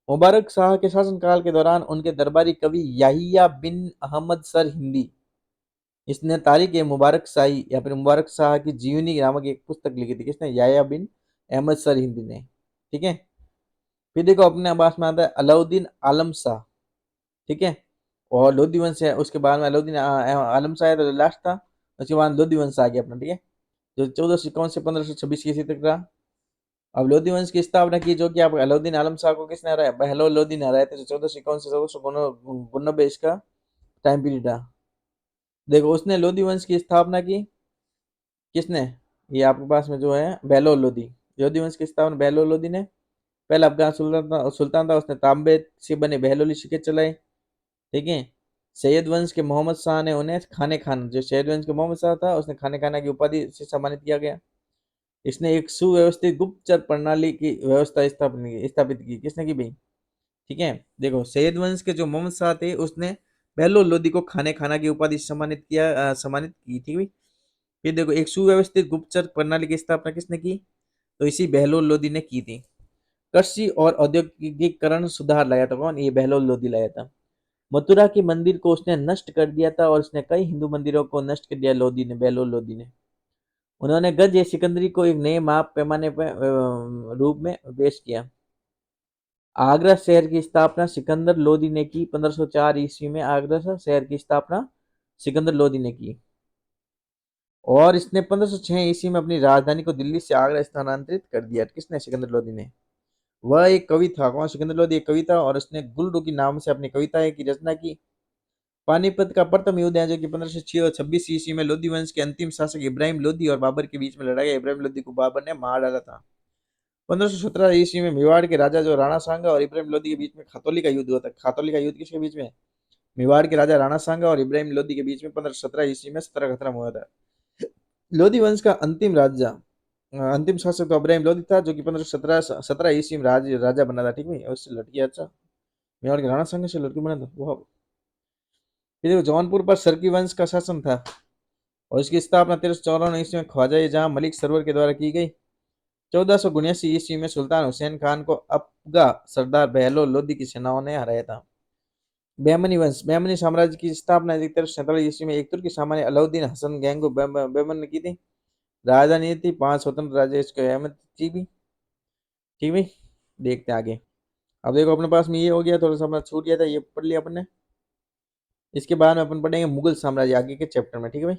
मुबारक शाह के शासनकाल के दौरान उनके दरबारी कवि याहिया बिन अहमद सर हिंदी, इसने तारीख ए मुबारक शाही या फिर मुबारक शाह की जीवनी नामक एक पुस्तक लिखी थी। किसने? याहिया बिन अहमद सर हिंदी ने, ठीक है। फिर देखो अपने पास में आता है अलाउद्दीन आलम शाह, ठीक है। और लोधी वंश है, उसके बाद में अलाउद्दीन आलम शाह है तो लास्ट था, उसके बाद लोधी वंश आ गया अपना, ठीक है। जो 1451 से 1526 ईस्वी तक रहा। अब लोधी वंश की स्थापना की, जो कि आप अलाउद्दीन आलम शाह को किसने हराया, बहलोल लोधी ने हराया थे। 1451 से 1499 इसका टाइम पीरियड था। देखो उसने लोधी वंश की स्थापना की, किसने, ये आपके पास में जो है बहलोल लोधी। लोधी वंश की स्थापना बहलोल लोधी ने। पहला अफगान सुल्तान था, उसने तांबे से बने बहलोली सिक्के चलाए। ठीक है। सैयद वंश के मोहम्मद शाह ने उन्हें खाने खाना, जो सैयद वंश के मोहम्मद शाह था, उसने खाने खाना की उपाधि से सम्मानित किया गया। इसने एक सुव्यवस्थित गुप्तचर प्रणाली की व्यवस्था स्थापित की, किसने की भाई। ठीक है। देखो सैयद वंश के जो मोहम्मद शाह थे, उसने बहलोल लोधी को खाने खाना की उपाधि से सम्मानित की थी भाई। फिर देखो एक सुव्यवस्थित गुप्तचर प्रणाली की स्थापना किसने की, तो इसी बहलोल लोधी ने की थी। कृषि और औद्योगिकीकरण सुधार लाया था कौन, ये बहलोल लोधी लाया था। मथुरा के मंदिर को उसने नष्ट कर दिया था, और उसने कई हिंदू मंदिरों को नष्ट कर दिया लोधी ने, बहलोल लोधी ने। उन्होंने गज ए सिकंदरी को एक नए माप पैमाने पर रूप में पेश किया। आगरा शहर की स्थापना सिकंदर लोधी ने की। 1504 ईस्वी में आगरा शहर की स्थापना सिकंदर लोधी ने की। और इसने 1506 ईस्वी में अपनी राजधानी को दिल्ली से आगरा स्थानांतरित कर दिया। किसने, सिकंदर लोधी ने। वह एक कवि था, कौन, सिकंदर लोधी एक कवि था, और उसने गुलरू की नाम से अपनी कविताएं की रचना की। पानीपत का प्रथम युद्ध है, जो कि 1526 ईस्वी में लोधी वंश के अंतिम शासक इब्राहिम लोधी और बाबर के बीच में लड़ा गया। इब्राहिम लोधी को बाबर ने मार डाला था। 1517 ईस्वी में मेवाड़ के राजा जो राणा सांगा और इब्राहिम लोधी के बीच में खातौली का युद्ध हुआ था। खातौली का युद्ध किसके बीच में, मेवाड़ के राजा राणा सांगा और इब्राहिम लोधी के बीच में 1517 ईस्वी में 17 खत्म हुआ था। लोधी वंश का अंतिम शासक तो इब्राहिम लोधी था, जो कि 1517 ईस्वी में राजा बना था। ठीक है, उससे लड़की, अच्छा मेवाड़ के राणा सांगा से लड़की बना था वो। फिर देखो जौनपुर पर सरकी वंश का शासन था, और इसकी स्थापना 1354 ईस्वी में ख्वाजा जहां मलिक सरवर के द्वारा की गई। 1479 ईस्वी में सुल्तान हुसैन खान को अफगा सरदार बहलोल लोधी की सेनाओं ने हराया था। बेमनी वंश, बेमनी साम्राज्य की स्थापना 1347 ईस्वी में एक तुर्की सामान्य अलाउद्दीन हसन गैंगो बेमन ने की थी। राजधानी थी 5 स्वतंत्र राज्य, इसको अहमद थी भी। ठीक भाई, देखते हैं आगे। अब देखो अपने पास में ये हो गया, थोड़ा सा अपना छूट गया था, ये पढ़ लिया अपन ने। इसके बाद में अपन पढ़ेंगे मुगल साम्राज्य आगे के चैप्टर में। ठीक है भाई।